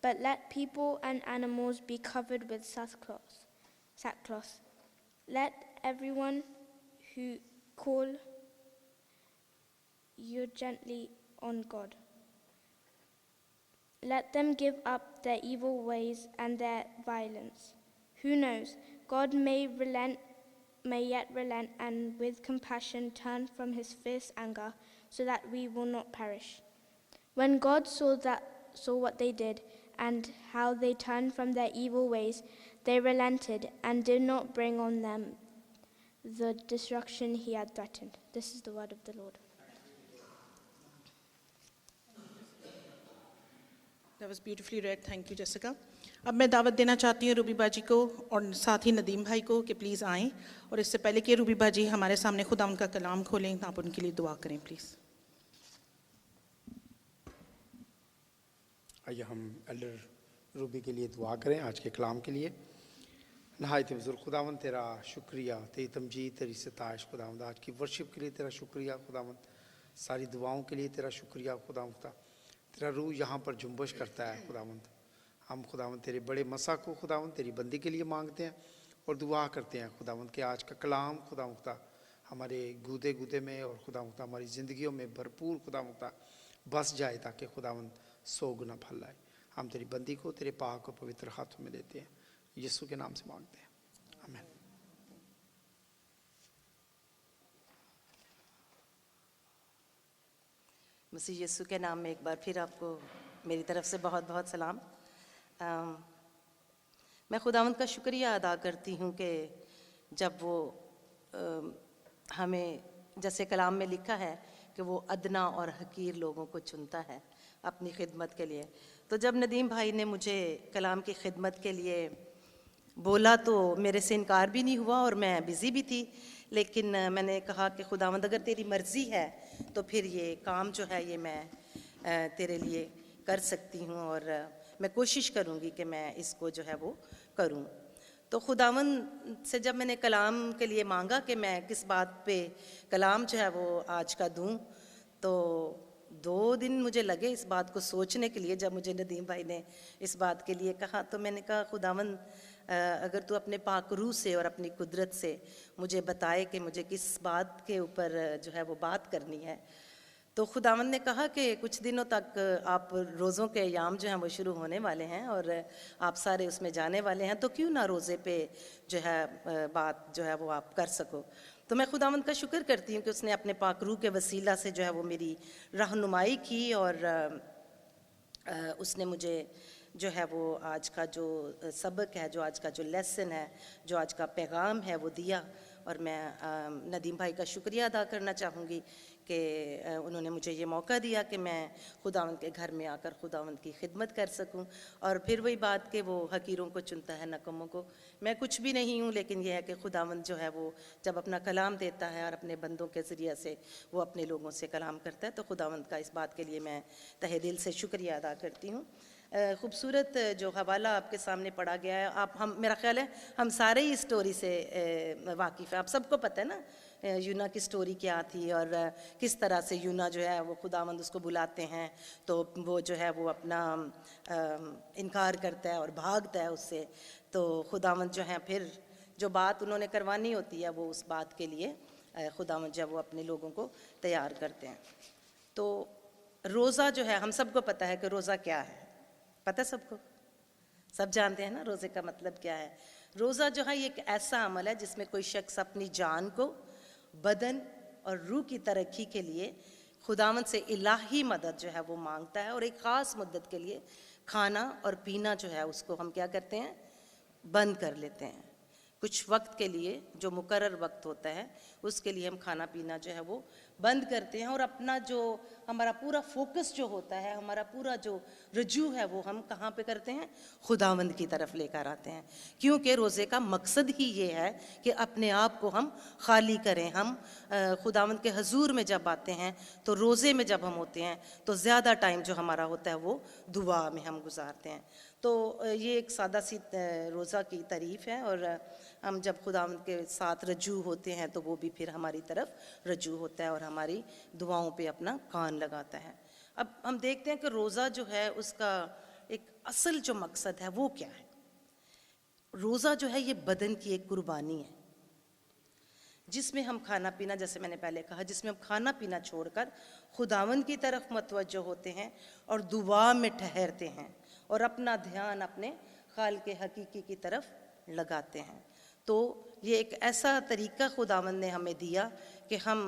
but let people and animals be covered with sackcloth. Let everyone who call you gently on God. Let them give up their evil ways and their violence. Who knows? God may yet relent and with compassion turn from his fierce anger so that we will not perish. When God saw what they did and how they turned from their evil ways, they relented and did not bring on them the destruction he had threatened. This is the word of the Lord. That was beautifully read. Thank you, Jessica. अब मैं दावत देना चाहती हूँ Ruby बाजी को और साथ ही नदीम भाई को कि प्लीज़ आएँ, और इससे पहले कि रूबी बाजी हमारे सामने खुदा उनका कलाम खोलें, आप उनके लिए दुआ करें प्लीज़। आइए हम एल्डर रूबी के लिए दुआ करें आज के कलाम के लिए। नहायत बुजुर्ग खुदावंद तेरा शुक्रिया, तेरी तमजीद, तेरी सताइश खुदावंद, आज की वर्शिप के लिए तेरा शुक्रिया खुदावंद, सारी दुआओं के लिए तेरा शुक्रिया खुदावंद। तेरा रूह यहाँ पर जुम्बश करता है खुदावंद। हम खुदावंद तेरे बड़े मसा को खुदावंद तेरी बंदी के लिए मांगते हैं और दुआ करते हैं खुदावंद कि आज का कलाम खुदावंद हमारे गूदे गूदे में और खुदावंद हमारी ज़िंदगियों में भरपूर खुदावंद बस जाए, ताकि खुदावंद 100 गुना फल लाए। हम तेरी बंदी को तेरे पाक और पवित्र हाथों में देते हैं, यीशु के नाम से मांगते हैं, आमीन। मसीह यीशु के नाम में एक बार फिर आपको मेरी तरफ से बहुत बहुत सलाम। मैं खुदावंद का शुक्रिया अदा करती हूँ कि जब वो हमें, जैसे कलाम में लिखा है कि वो अदना और हकीर लोगों को चुनता है अपनी खिदमत के लिए। तो जब नदीम भाई ने मुझे कलाम की खिदमत के लिए बोला तो मेरे से इनकार भी नहीं हुआ और मैं बिज़ी भी थी, लेकिन मैंने कहा कि खुदावंद अगर तेरी मर्ज़ी है तो फिर ये काम जो है ये मैं तेरे लिए कर सकती हूँ और मैं कोशिश करूँगी कि मैं इसको जो है वो करूँ। तो खुदावंद से जब मैंने कलाम के लिए मांगा कि मैं किस बात पे कलाम जो है वो आज का दूँ, तो 2 दिन मुझे लगे इस बात को सोचने के लिए। जब मुझे नदीम भाई ने इस बात के लिए कहा तो मैंने कहा खुदावंद अगर तू अपने पाक रूह से और अपनी कुदरत से मुझे बताए कि मुझे किस बात के ऊपर जो है वो बात करनी है। तो खुदावंद ने कहा कि कुछ दिनों तक आप रोज़ों के अयाम जो हैं वो शुरू होने वाले हैं और आप सारे उसमें जाने वाले हैं, तो क्यों ना रोज़े पे जो है बात जो है वो आप कर सको। तो मैं खुदावंद का शुक्र करती हूँ कि उसने अपने पाक रूह के वसीला से जो है वो मेरी रहनुमाई की और उसने मुझे जो है वो आज का जो सबक है, जो आज का जो लेसन है, जो आज का पैगाम है वो दिया। और मैं नदीम भाई का शुक्रिया अदा करना चाहूँगी कि उन्होंने मुझे ये मौका दिया कि मैं खुदावंद के घर में आकर खुदावंद की खिदमत कर सकूं। और फिर वही बात कि वो हकीरों को चुनता है नकमों को। मैं कुछ भी नहीं हूँ, लेकिन यह है कि खुदावंद जो है वो जब अपना कलाम देता है और अपने बंदों के ज़रिए से वो अपने लोगों से कलाम करता है, तो खुदावंद का इस बात के लिए मैं तहे दिल से शुक्रिया अदा करती हूँ। खूबसूरत जो हवाला आपके सामने पढ़ा गया है, हम मेरा ख्याल है हम सारे ही स्टोरी से वाकिफ़ हैं। आप सबको पता है ना यूना की स्टोरी क्या थी और किस तरह से यूना जो है वो खुदावंद उसको बुलाते हैं तो वो जो है वो अपना इनकार करता है और भागता है उससे। तो खुदावंद जो है फिर जो बात उन्होंने करवानी होती है वो उस बात के लिए खुदावंद जब वो अपने लोगों को तैयार करते हैं। तो रोज़ा जो है, हम सबको पता है कि रोज़ा क्या है, पता है सबको, सब जानते हैं ना रोज़े का मतलब क्या है। रोज़ा जो है ये एक ऐसा अमल है जिसमें कोई शख्स अपनी जान को, बदन और रूह की तरक्की के लिए खुदावंद से इलाही मदद जो है वो मांगता है और एक ख़ास मुद्दत के लिए खाना और पीना जो है उसको हम क्या करते हैं, बंद कर लेते हैं। कुछ वक्त के लिए जो मुकर्रर वक्त होता है उसके लिए हम खाना पीना जो है वो बंद करते हैं और अपना जो हमारा पूरा फोकस जो होता है, हमारा पूरा जो रजू है वो हम कहाँ पे करते हैं, खुदावंद की तरफ लेकर आते हैं। क्योंकि रोज़े का मकसद ही ये है कि अपने आप को हम खाली करें। हम खुदावंद के हजूर में जब आते हैं तो रोज़े में जब हम होते हैं तो ज़्यादा टाइम जो हमारा होता है वो दुआ में हम गुजारते हैं। तो ये एक सादा सी रोज़ा की तारीफ़ है और हम जब खुदावंद के साथ रजू होते हैं तो वो भी फिर हमारी तरफ रजू होता है और हमारी दुआओं पे अपना कान लगाता है। अब हम देखते हैं कि रोज़ा जो है उसका एक असल जो मकसद है वो क्या है। रोज़ा जो है ये बदन की एक कुर्बानी है। जिसमें हम खाना पीना, जैसे मैंने पहले कहा, जिसमें हम खाना पीना छोड़कर खुदावंद की तरफ मतवज्जो होते हैं और दुआ में ठहरते हैं और अपना ध्यान अपने खालिक हकीकी की तरफ लगाते हैं। तो ये एक ऐसा तरीका खुदावंद ने हमें दिया कि हम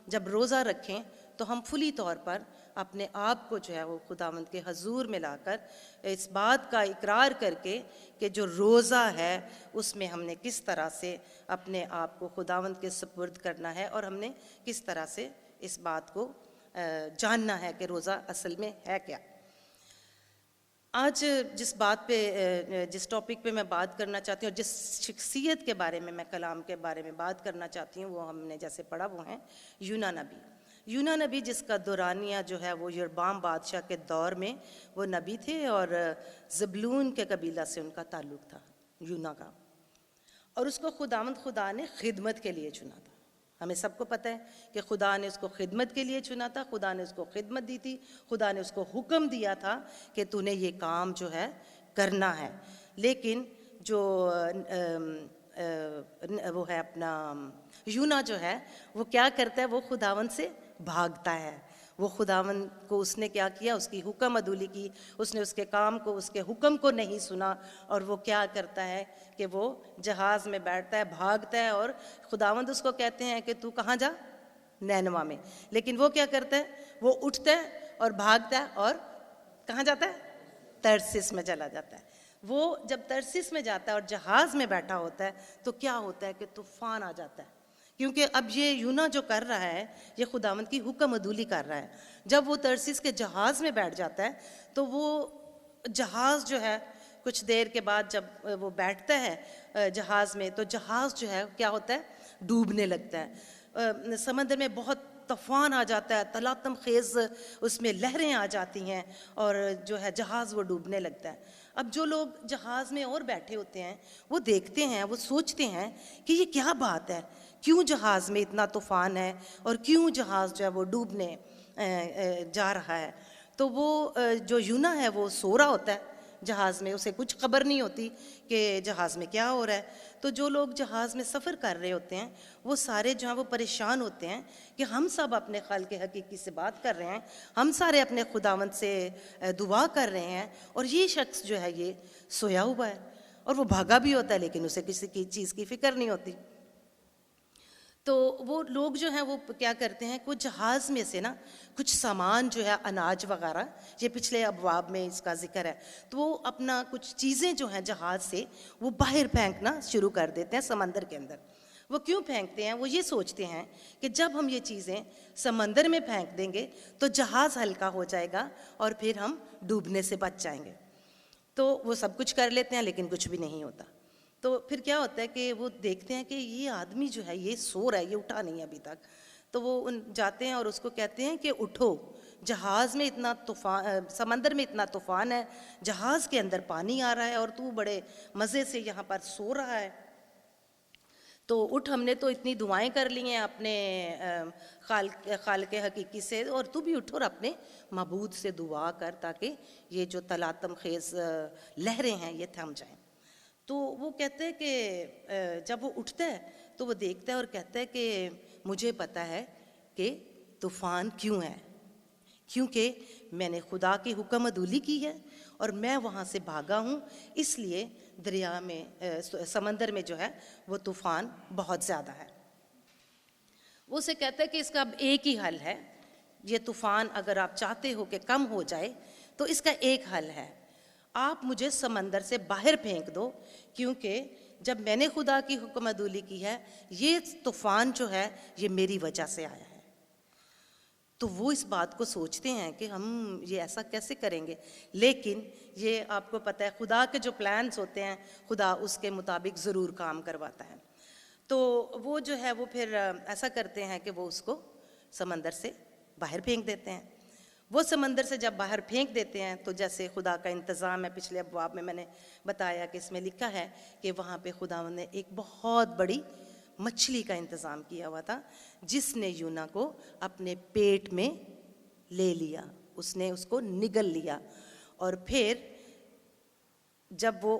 जब रोज़ा रखें तो हम फुली तौर पर अपने आप को जो है वो खुदावंद के हजूर में लाकर इस बात का इकरार करके कि जो रोज़ा है उसमें हमने किस तरह से अपने आप को खुदावंद के सुपुर्द करना है और हमने किस तरह से इस बात को जानना है कि रोज़ा असल में है क्या। आज जिस टॉपिक पे मैं बात करना चाहती हूँ और जिस शख्सियत के बारे में मैं कलाम के बारे में बात करना चाहती हूँ, वो हमने जैसे पढ़ा, वो हैं यूना नबी। यूना नबी जिसका दौरानिया जो है वो यरबाम बादशाह के दौर में वो नबी थे और ज़बलून के कबीला से उनका ताल्लुक़ था यूना का, और उसको खुदा ने खिदमत के लिए चुना था। हमें सबको पता है कि खुदा ने उसको खिदमत के लिए चुना था, खुदा ने उसको खिदमत दी थी, खुदा ने उसको हुक्म दिया था कि तूने ये काम जो है करना है। लेकिन जो वो है अपना यूना जो है वो क्या करता है, वो खुदावन से भागता है। वो खुदावन को उसने क्या किया, उसकी हुक्म अदूली की, उसने उसके काम को, उसके हुक्म को नहीं सुना और वो क्या करता है कि वो जहाज़ में बैठता है, भागता है और खुदावंद उसको कहते हैं कि तू कहाँ जा, नैनवा में। लेकिन वो क्या करता है, वो उठता है और भागता है और कहाँ जाता है, तरसीस में चला जाता है। वो जब तरसीस में जाता है और जहाज़ में बैठा होता है तो क्या होता है कि तूफ़ान आ जाता है, क्योंकि अब ये यूना जो कर रहा है ये खुदावंद की हुक्म अदूली कर रहा है। जब वो तरसीस के जहाज़ में बैठ जाता है तो वो जहाज़ जो है कुछ देर के बाद जब वो बैठता है जहाज़ में तो जहाज़ जो है क्या होता है, डूबने लगता है। समंदर में बहुत तूफ़ान आ जाता है, तलातम खेज़ उसमें लहरें आ जाती हैं और जो है जहाज़ वो डूबने लगता है। अब जो लोग जहाज़ में और बैठे होते हैं वो देखते हैं, वो सोचते हैं कि ये क्या बात है, क्यों जहाज़ में इतना तूफ़ान है और क्यों जहाज़ जो है वो डूबने जा रहा है। तो वो जो यूना है वो सो रहा होता है जहाज़ में, उसे कुछ खबर नहीं होती कि जहाज़ में क्या हो रहा है। तो जो लोग जहाज़ में सफ़र कर रहे होते हैं वो सारे जो हैं वो परेशान होते हैं कि हम सब अपने खालिक हकीकी से बात कर रहे हैं, हम सारे अपने खुदावंद से दुआ कर रहे हैं और ये शख्स जो है ये सोया हुआ है और वो भागा भी होता है लेकिन उसे किसी की चीज़ की फ़िक्र नहीं होती। तो वो लोग जो हैं वो क्या करते हैं, कुछ जहाज़ में से ना कुछ सामान जो है अनाज वगैरह, ये पिछले अबवाब में इसका जिक्र है, तो वो अपना कुछ चीज़ें जो हैं जहाज़ से वो बाहर फेंकना शुरू कर देते हैं समंदर के अंदर। वो क्यों फेंकते हैं, वो ये सोचते हैं कि जब हम ये चीज़ें समंदर में फेंक देंगे तो जहाज़ हल्का हो जाएगा और फिर हम डूबने से बच जाएंगे। तो वो सब कुछ कर लेते हैं लेकिन कुछ भी नहीं होता। तो फिर क्या होता है कि वो देखते हैं कि ये आदमी जो है ये सो रहा है, ये उठा नहीं अभी तक। तो वो जाते हैं और उसको कहते हैं कि उठो, जहाज़ में इतना तूफ़ान, समंदर में इतना तूफ़ान है, जहाज़ के अंदर पानी आ रहा है और तू बड़े मज़े से यहाँ पर सो रहा है। तो उठ, हमने तो इतनी दुआएं कर ली हैं अपने खालिक हकीकी से, और तू भी उठ और अपने मबूद से दुआ कर ताकि ये जो तलातम खेज़ लहरें हैं ये थम जाएं। तो वो कहते हैं कि जब वो उठता है तो वो देखता है और कहता है कि मुझे पता है कि तूफ़ान क्यों है, क्योंकि मैंने खुदा की हुक्म अदूली की है और मैं वहाँ से भागा हूँ, इसलिए दरिया में समंदर में जो है वो तूफ़ान बहुत ज़्यादा है। वो उसे कहता है कि इसका अब एक ही हल है, ये तूफ़ान अगर आप चाहते हो कि कम हो जाए तो इसका एक हल है, आप मुझे समंदर से बाहर फेंक दो, क्योंकि जब मैंने खुदा की हुक्म अदूली की है ये तूफ़ान जो है ये मेरी वजह से आया है। तो वो इस बात को सोचते हैं कि हम ये ऐसा कैसे करेंगे, लेकिन ये आपको पता है खुदा के जो प्लान्स होते हैं खुदा उसके मुताबिक ज़रूर काम करवाता है। तो वो जो है वो फिर ऐसा करते हैं कि वो उसको समंदर से बाहर फेंक देते हैं। वो समंदर से जब बाहर फेंक देते हैं तो जैसे खुदा का इंतज़ाम है, पिछले अबवाब में मैंने बताया कि इसमें लिखा है कि वहाँ पे खुदा ने एक बहुत बड़ी मछली का इंतज़ाम किया हुआ था जिसने यूना को अपने पेट में ले लिया, उसने उसको निगल लिया। और फिर जब वो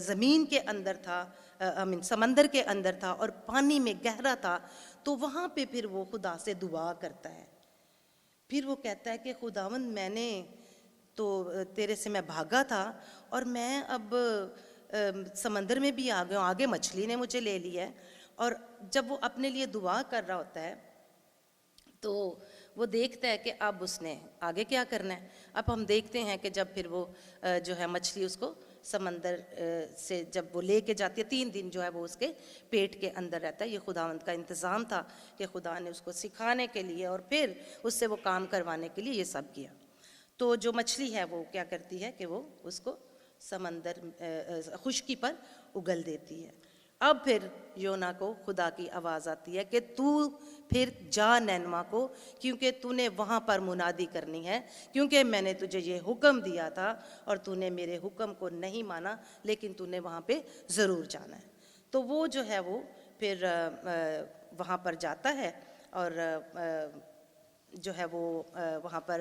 ज़मीन के अंदर था समंदर के अंदर था और पानी में गहरा था, तो वहाँ पे फिर वो खुदा से दुआ करता है। फिर वो कहता है कि खुदावंद मैंने तो तेरे से मैं भागा था और मैं अब समंदर में भी आ गया हूँ, आगे मछली ने मुझे ले लिया है। और जब वो अपने लिए दुआ कर रहा होता है तो वो देखता है कि अब उसने आगे क्या करना है। अब हम देखते हैं कि जब फिर वो जो है मछली उसको समंदर से जब वो लेके जाती है, 3 दिन जो है वो उसके पेट के अंदर रहता है। ये खुदावंद का इंतज़ाम था कि खुदा ने उसको सिखाने के लिए और फिर उससे वो काम करवाने के लिए ये सब किया। तो जो मछली है वो क्या करती है कि वो उसको समंदर खुश्की पर उगल देती है। अब फिर योना को खुदा की आवाज़ आती है कि तू फिर जा नैनवा को, क्योंकि तूने वहाँ पर मुनादी करनी है, क्योंकि मैंने तुझे ये हुक्म दिया था और तूने मेरे हुक्म को नहीं माना, लेकिन तूने वहाँ पे ज़रूर जाना है। तो वो जो है वो फिर वहाँ पर जाता है और जो है वो वहाँ पर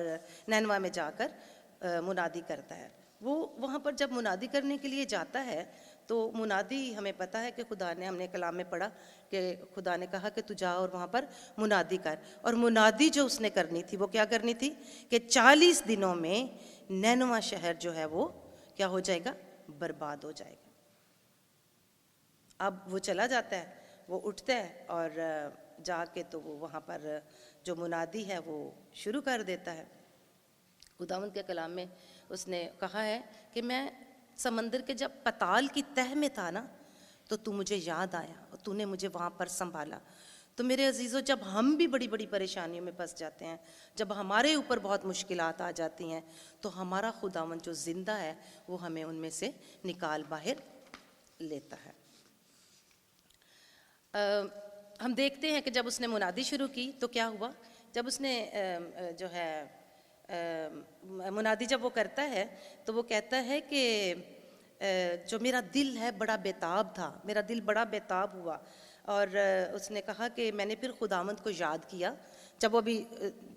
नैनवा में जाकर मुनादी करता है। वो वहाँ पर जब मुनादी करने के लिए जाता है तो मुनादी हमें पता है कि खुदा ने, हमने कलाम में पढ़ा कि खुदा ने कहा कि तू जा और वहाँ पर मुनादी कर। और मुनादी जो उसने करनी थी वो क्या करनी थी कि 40 दिनों में नैनवा शहर जो है वो क्या हो जाएगा, बर्बाद हो जाएगा। अब वो चला जाता है, वो उठता है और जाके तो वो वहाँ पर जो मुनादी है वो शुरू कर देता है। खुदावंद के कलाम में उसने कहा है कि मैं समंदर के जब पताल की तह में था ना, तो तू मुझे याद आया और तूने मुझे वहाँ पर संभाला। तो मेरे अजीज़ों, जब हम भी बड़ी बड़ी परेशानियों में फंस जाते हैं, जब हमारे ऊपर बहुत मुश्किलात आ जाती हैं, तो हमारा खुदावंद जो ज़िंदा है वो हमें उनमें से निकाल बाहर लेता है। हम देखते हैं कि जब उसने मुनादी शुरू की तो क्या हुआ। जब उसने जो है मुनादी जब वो करता है तो वो कहता है कि जो मेरा दिल है बड़ा बेताब था, मेरा दिल बड़ा बेताब हुआ। और उसने कहा कि मैंने फिर खुदावंद को याद किया, जब वो अभी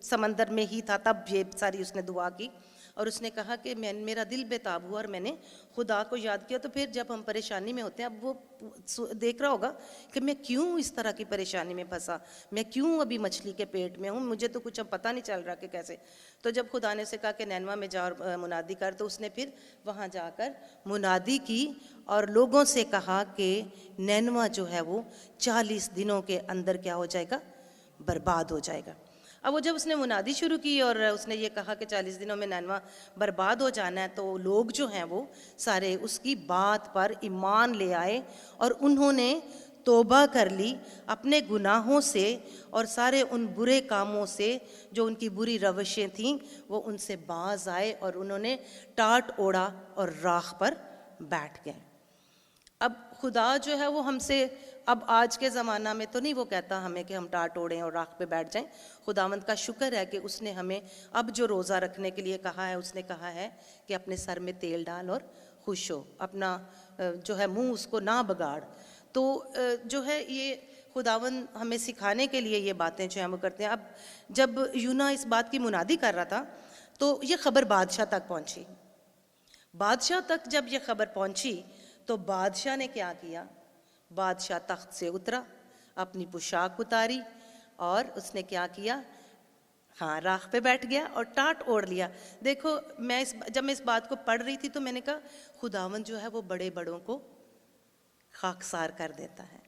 समंदर में ही था तब ये सारी उसने दुआ की। और उसने कहा कि मेरा दिल बेताब हुआ और मैंने खुदा को याद किया। तो फिर जब हम परेशानी में होते हैं, अब वो देख रहा होगा कि मैं क्यों इस तरह की परेशानी में फंसा, मैं क्यों अभी मछली के पेट में हूँ, मुझे तो कुछ अब पता नहीं चल रहा कि कैसे। तो जब खुदा ने उसे कहा कि नैनवा में जा और मुनादी कर, तो उसने फिर वहाँ जाकर मुनादी की और लोगों से कहा कि नैनवा जो है वो 40 दिनों के अंदर क्या हो जाएगा, बर्बाद हो जाएगा। अब वो जब उसने मुनादी शुरू की और उसने ये कहा कि 40 दिनों में नैनवा बर्बाद हो जाना है, तो लोग जो हैं वो सारे उसकी बात पर ईमान ले आए और उन्होंने तौबा कर ली अपने गुनाहों से और सारे उन बुरे कामों से जो उनकी बुरी रवशें थीं, वो उनसे बाज आए और उन्होंने टाट ओढ़ा और राख पर बैठ गए। अब खुदा जो है वो हमसे, अब आज के ज़माना में तो नहीं वो कहता हमें कि हम टाट ओढ़ें और राख पे बैठ जाएं। खुदावंद का शुक्र है कि उसने हमें अब जो रोज़ा रखने के लिए कहा है, उसने कहा है कि अपने सर में तेल डाल और खुश हो, अपना जो है मुंह उसको ना बगाड़। तो जो है ये खुदावंद हमें सिखाने के लिए ये बातें जो है वो करते हैं। अब जब यूना इस बात की मुनादी कर रहा था तो ये खबर बादशाह तक पहुँची। बादशाह तक जब ये खबर पहुँची तो बादशाह ने क्या किया, बादशाह तख्त से उतरा, अपनी पोशाक उतारी और उसने क्या किया, हाँ, राख पे बैठ गया और टाट ओढ़ लिया। देखो, जब मैं इस बात को पढ़ रही थी तो मैंने कहा खुदावंद जो है वो बड़े बड़ों को खाकसार कर देता है।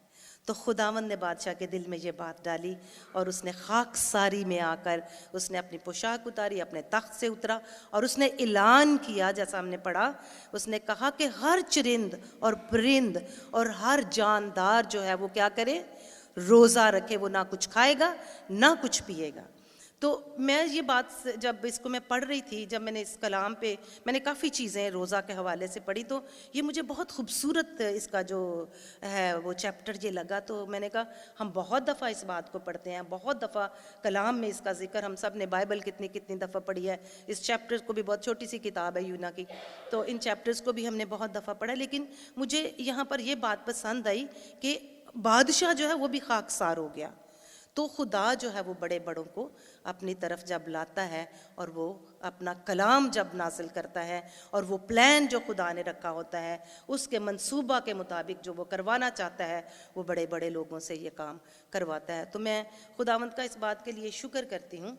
तो खुदावंद ने बादशाह के दिल में ये बात डाली और उसने खाकसारी में आकर उसने अपनी पोशाक उतारी, अपने तख्त से उतरा और उसने ऐलान किया, जैसा हमने पढ़ा, उसने कहा कि हर चरिंद और परिंद और हर जानदार जो है वो क्या करे, रोज़ा रखे, वो ना कुछ खाएगा ना कुछ पिएगा। तो मैं ये बात जब इसको मैं पढ़ रही थी, जब मैंने इस कलाम पे मैंने काफ़ी चीज़ें रोज़ा के हवाले से पढ़ी, तो ये मुझे बहुत खूबसूरत इसका जो है वो चैप्टर ये लगा। तो मैंने कहा हम बहुत दफ़ा इस बात को पढ़ते हैं, बहुत दफ़ा कलाम में इसका जिक्र, हम सब ने बाइबल कितनी दफ़ा पढ़ी है, इस चैप्टर को भी, बहुत छोटी सी किताब है यूना की, तो इन चैप्टर्स को भी हमने बहुत दफ़ा पढ़ा। लेकिन मुझे यहाँ पर यह बात पसंद आई कि बादशाह जो है वो भी खाकसार हो गया। तो खुदा जो है वो बड़े बड़ों को अपनी तरफ जब लाता है और वो अपना कलाम जब नाजिल करता है और वो प्लान जो खुदा ने रखा होता है उसके मंसूबा के मुताबिक जो वो करवाना चाहता है वो बड़े बड़े लोगों से ये काम करवाता है। तो मैं खुदावंद का इस बात के लिए शुक्र करती हूँ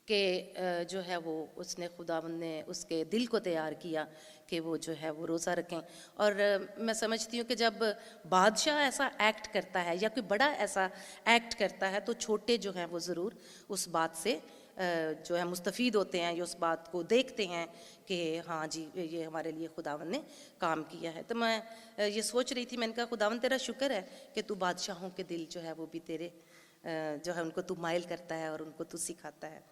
कि जो है वो उसने खुदावंद ने उसके दिल को तैयार किया कि वो जो है वो रोज़ा रखें। और मैं समझती हूँ कि जब बादशाह ऐसा एक्ट करता है या कोई बड़ा ऐसा एक्ट करता है तो छोटे जो हैं वो ज़रूर उस बात से जो है मुस्तफ़ीद होते हैं, या उस बात को देखते हैं कि हाँ जी ये हमारे लिए खुदावंद ने काम किया है। तो मैं ये सोच रही थी, मैंने कहा खुदावंद तेरा शुक्र है कि तू बादशाहों के दिल जो है वो भी तेरे जो है उनको तू माइल करता है और उनको तू सिखाता है।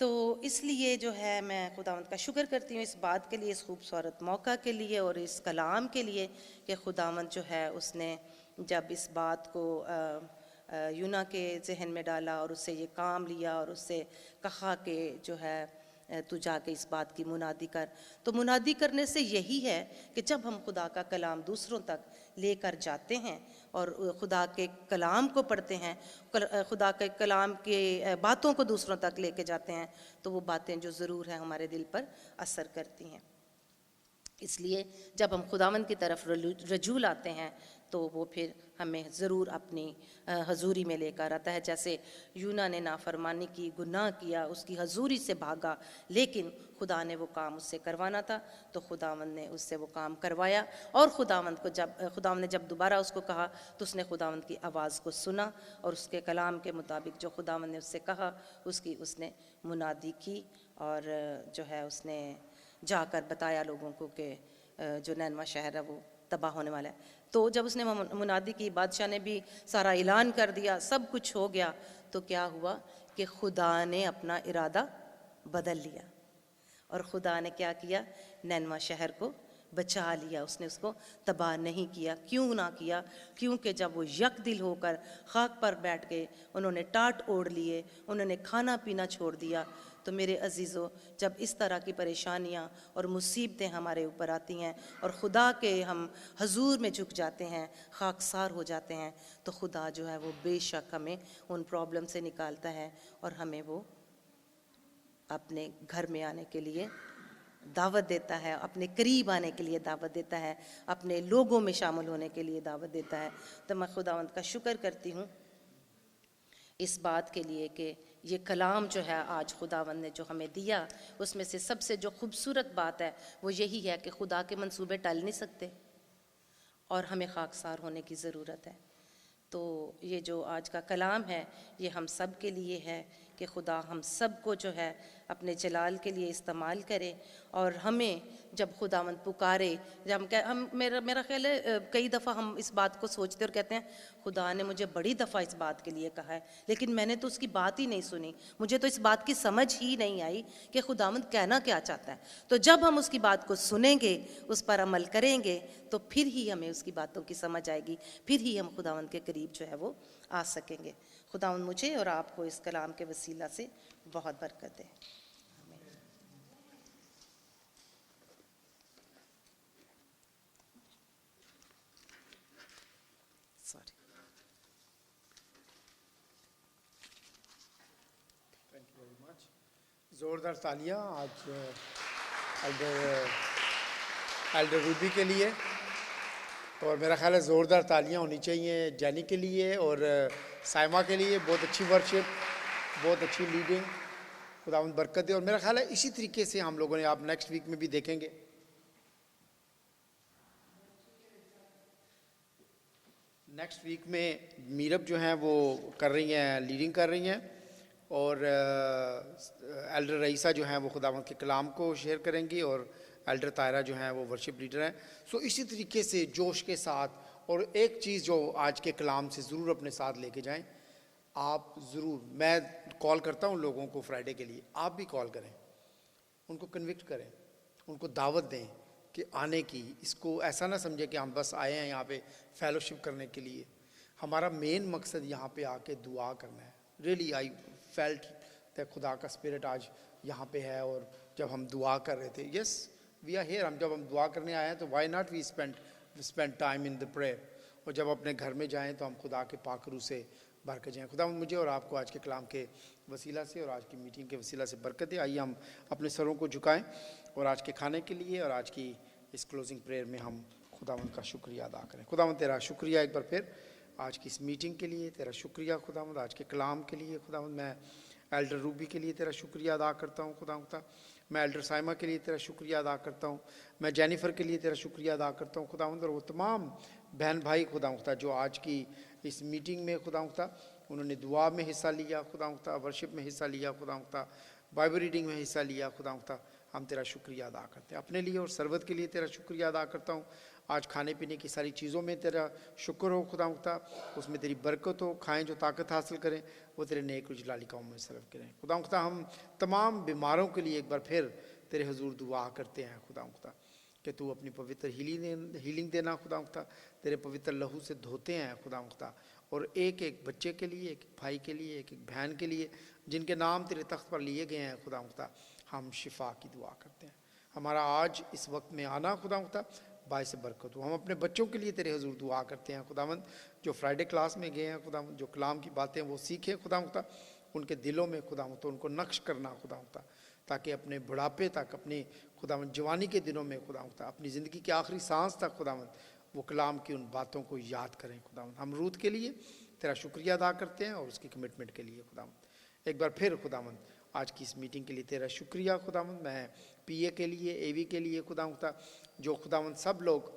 तो इसलिए जो है मैं खुदावंद का शुक्र करती हूँ इस बात के लिए, इस खूबसूरत मौका के लिए और इस कलाम के लिए कि खुदावंद जो है उसने जब इस बात को यूना के जहन में डाला और उससे ये काम लिया और उससे कहा कि जो है तू जाके इस बात की मुनादी कर। तो मुनादी करने से यही है कि जब हम खुदा का कलाम दूसरों तक लेकर जाते हैं और खुदा के कलाम को पढ़ते हैं, खुदा के कलाम के बातों को दूसरों तक लेके जाते हैं, तो वो बातें जो ज़रूर हैं हमारे दिल पर असर करती हैं। इसलिए जब हम खुदावंद की तरफ रजू लाते हैं तो वो फिर हमें ज़रूर अपनी हजूरी में लेकर आता है। जैसे यूना ने नाफरमानी की, गुनाह किया, उसकी हजूरी से भागा, लेकिन खुदा ने वो काम उससे करवाना था तो खुदावंद ने उससे वो काम करवाया। और खुदावंद ने जब दोबारा उसको कहा तो उसने खुदावंद की आवाज़ को सुना और उसके कलाम के मुताबिक जो खुदावंद ने उससे कहा उसकी उसने मुनादी की और जो है उसने जाकर बताया लोगों को कि जो नैनवा शहर है वो तबाह होने वाला है। तो जब उसने मुनादी की, बादशाह ने भी सारा ऐलान कर दिया, सब कुछ हो गया, तो क्या हुआ कि खुदा ने अपना इरादा बदल लिया और खुदा ने क्या किया, नैनवा शहर को बचा लिया, उसने उसको तबाह नहीं किया। क्यों ना किया? क्योंकि जब वो यकदिल होकर खाक पर बैठ गए, उन्होंने टाट ओढ़ लिए, उन्होंने खाना पीना छोड़ दिया। तो मेरे अजीज़ों, जब इस तरह की परेशानियां और मुसीबतें हमारे ऊपर आती हैं और खुदा के हम हजूर में झुक जाते हैं, खाकसार हो जाते हैं, तो खुदा जो है वो बेशक हमें उन प्रॉब्लम से निकालता है और हमें वो अपने घर में आने के लिए दावत देता है, अपने करीब आने के लिए दावत देता है, अपने लोगों में शामिल होने के लिए दावत देता है। तो मैं खुदावंद का शुक्र करती हूँ इस बात के लिए कि ये कलाम जो है आज खुदावंद ने जो हमें दिया, उसमें से सबसे जो खूबसूरत बात है वो यही है कि खुदा के मंसूबे टल नहीं सकते और हमें खाकसार होने की ज़रूरत है। तो ये जो आज का कलाम है ये हम सब के लिए है कि खुदा हम सब को जो है अपने जलाल के लिए इस्तेमाल करे। और हमें जब खुदावंद पुकारे, जब हम मेरा ख्याल है कई दफ़ा हम इस बात को सोचते और कहते हैं खुदा ने मुझे बड़ी दफ़ा इस बात के लिए कहा है, लेकिन मैंने तो उसकी बात ही नहीं सुनी, मुझे तो इस बात की समझ ही नहीं आई कि खुदावंद कहना क्या चाहता है। तो जब हम उसकी बात को सुनेंगे, उस पर अमल करेंगे, तो फिर ही हमें उसकी बातों की समझ आएगी, फिर ही हम खुदावंद के करीब जो है वो आ सकेंगे। खुदावंद मुझे और आपको इस कलाम के वसीला से बहुत बरकत दे। ज़ोरदार तालियां आज एल्डर रूबी के लिए, और मेरा ख्याल है ज़ोरदार तालियां होनी चाहिए जैनी के लिए और साइमा के लिए। बहुत अच्छी वर्शिप, बहुत अच्छी लीडिंग, खुदावंद बरकत दे। और मेरा ख्याल है इसी तरीके से हम लोगों ने आप नेक्स्ट वीक में भी देखेंगे। नेक्स्ट वीक में मीरब जो हैं वो कर रही हैं, लीडिंग कर रही हैं, और एल्डर रईसा जो हैं वो खुदावंद के कलाम को शेयर करेंगी और एल्डर तायरा जो हैं वो वर्शिप लीडर हैं। सो इसी तरीके से जोश के साथ। और एक चीज़ जो आज के कलाम से ज़रूर अपने साथ लेके जाएं, आप ज़रूर, मैं कॉल करता हूँ लोगों को फ्राइडे के लिए, आप भी कॉल करें, उनको कन्विक्ट करें, उनको दावत दें कि आने की। इसको ऐसा ना समझें कि हम बस आए हैं यहाँ पे फेलोशिप करने के लिए। हमारा मेन मकसद यहाँ पे आके दुआ करना है। रियली आई फेल्ट दैट खुदा का स्पिरिट आज यहाँ पे है। और जब हम दुआ कर रहे थे, यस वी आर हियर, जब हम दुआ करने आए हैं तो why not we spend time in the prayer. और जब अपने घर में जाएं तो हम खुदा के पाक रूह से भर के जाएं। खुदा मुझे और आपको आज के कलाम के वसीला से और आज की मीटिंग के वसीला से बरकत दे। आइए हम अपने सरों को झुकाएं और आज के खाने के लिए और आज की इस क्लोजिंग प्रेयर में हम खुदावंद का शुक्रिया अदा करें। खुदावंद तेरा शुक्रिया एक बार फिर आज की इस मीटिंग के लिए, तेरा शुक्रिया खुदावंद आज के कलाम के लिए। खुदावंद मैं एल्डर रूबी के लिए तेरा शुक्रिया अदा करता हूँ खुदावंद। मैं एल्डर साइमा के लिए तेरा शुक्रिया अदा करता हूँ। मैं जेनिफर के लिए तेरा शुक्रिया अदा करता हूँ खुदावंद। और वो तमाम बहन भाई खुदावंद जो आज की इस मीटिंग में खुदावंद उन्होंने दुआ में हिस्सा लिया खुदावंद, वर्शिप में हिस्सा लिया खुदावंद, बाइबल रीडिंग में हिस्सा लिया खुदावंद। हम तेरा शुक्रिया अदा करते हैं। अपने लिए और सरवत के लिए तेरा शुक्रिया अदा करता हूँ। आज खाने पीने की सारी चीज़ों में तेरा शुक्र हो खुदावंद, उसमें तेरी बरकत हो। खाएं जो ताकत हासिल करें, वो तेरे नेक और जलाली कामों में सर्व करें खुदावंद। हम तमाम बीमारों के लिए एक बार फिर तेरे हुजूर दुआ करते हैं खुदावंद कि तू अपनी पवित्र हीलिंग देना खुदावंद। तेरे पवित्र लहू से धोते हैं खुदावंद। और एक एक बच्चे के लिए, एक भाई के लिए, एक एक बहन के लिए जिनके नाम तेरे तख्त पर लिए गए हैं खुदावंद, हम शिफा की दुआ करते हैं। हमारा आज इस वक्त में आना खुदावंद बायस बरकत हो। हम अपने बच्चों के लिए तेरे हुजूर दुआ करते हैं खुदावंद, जो फ्राइडे क्लास में गए हैं खुदावंद, जो कलाम की बातें वो सीखें खुदावंद, उनके दिलों में खुदावंद उनको नक्श करना खुदावंद, ताकि अपने बुढ़ापे तक, अपनी खुदावंद जवानी के दिनों में खुदावंद, अपनी ज़िंदगी की आखिरी सांस तक खुदावंद वो कलाम की उन बातों को याद करें खुदावंद। हम रूत के लिए तेरा शुक्रिया अदा करते हैं और उसकी कमिटमेंट के लिए खुदावंद। एक बार फिर खुदावंद आज की इस मीटिंग के लिए तेरा शुक्रिया खुदावंद। मैं पीए के लिए, एवी के लिए खुदावंद, जो खुदावंद सब लोग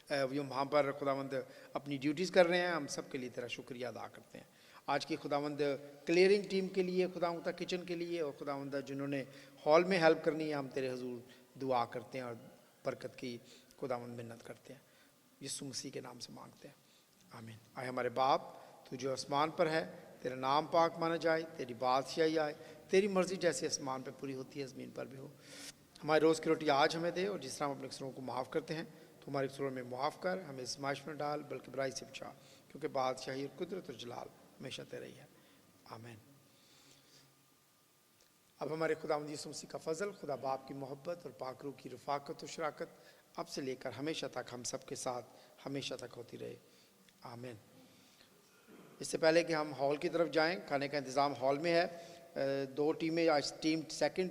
वहाँ पर खुदावंद अपनी ड्यूटीज़ कर रहे हैं, हम सब के लिए तेरा शुक्रिया अदा करते हैं। आज की खुदावंद क्लियरिंग टीम के लिए खुदावंद, किचन के लिए और खुदावंद जिन्होंने हॉल में हेल्प करनी है, हम तेरे हुजूर दुआ करते हैं और बरकत की खुदावंद मिन्नत करते हैं। यीशु मसीह के नाम से मांगते हैं, आमीन। आए हमारे बाप, तू जो आसमान पर है, तेरा नाम पाक माना जाए, तेरी बादशाही आए, तेरी मर्जी जैसे आसमान पे पूरी होती है ज़मीन पर भी हो। हमारी रोज़ की रोटी आज हमें दे, और जिस तरह हम अपने कसूरों को माफ़ करते हैं तो हमारे कसूरों में माफ़ कर, हमें आजमाइश में डाल बल्कि बुराई से बचा, क्योंकि बादशाही और कुदरत और जलाल हमेशा तेरा ही है, आमीन। अब हमारे खुदावंद यीशु मसीह का फजल, खुदा बाप की मोहब्बत और पाक रूह की रफ़ाकत और शराकत अब से लेकर हमेशा तक हम सब के साथ हमेशा तक होती रहे, आमीन। इससे पहले कि हम हॉल की तरफ जाएं, खाने का इंतज़ाम हॉल में है। 2 टीमें आज टीम सेकंड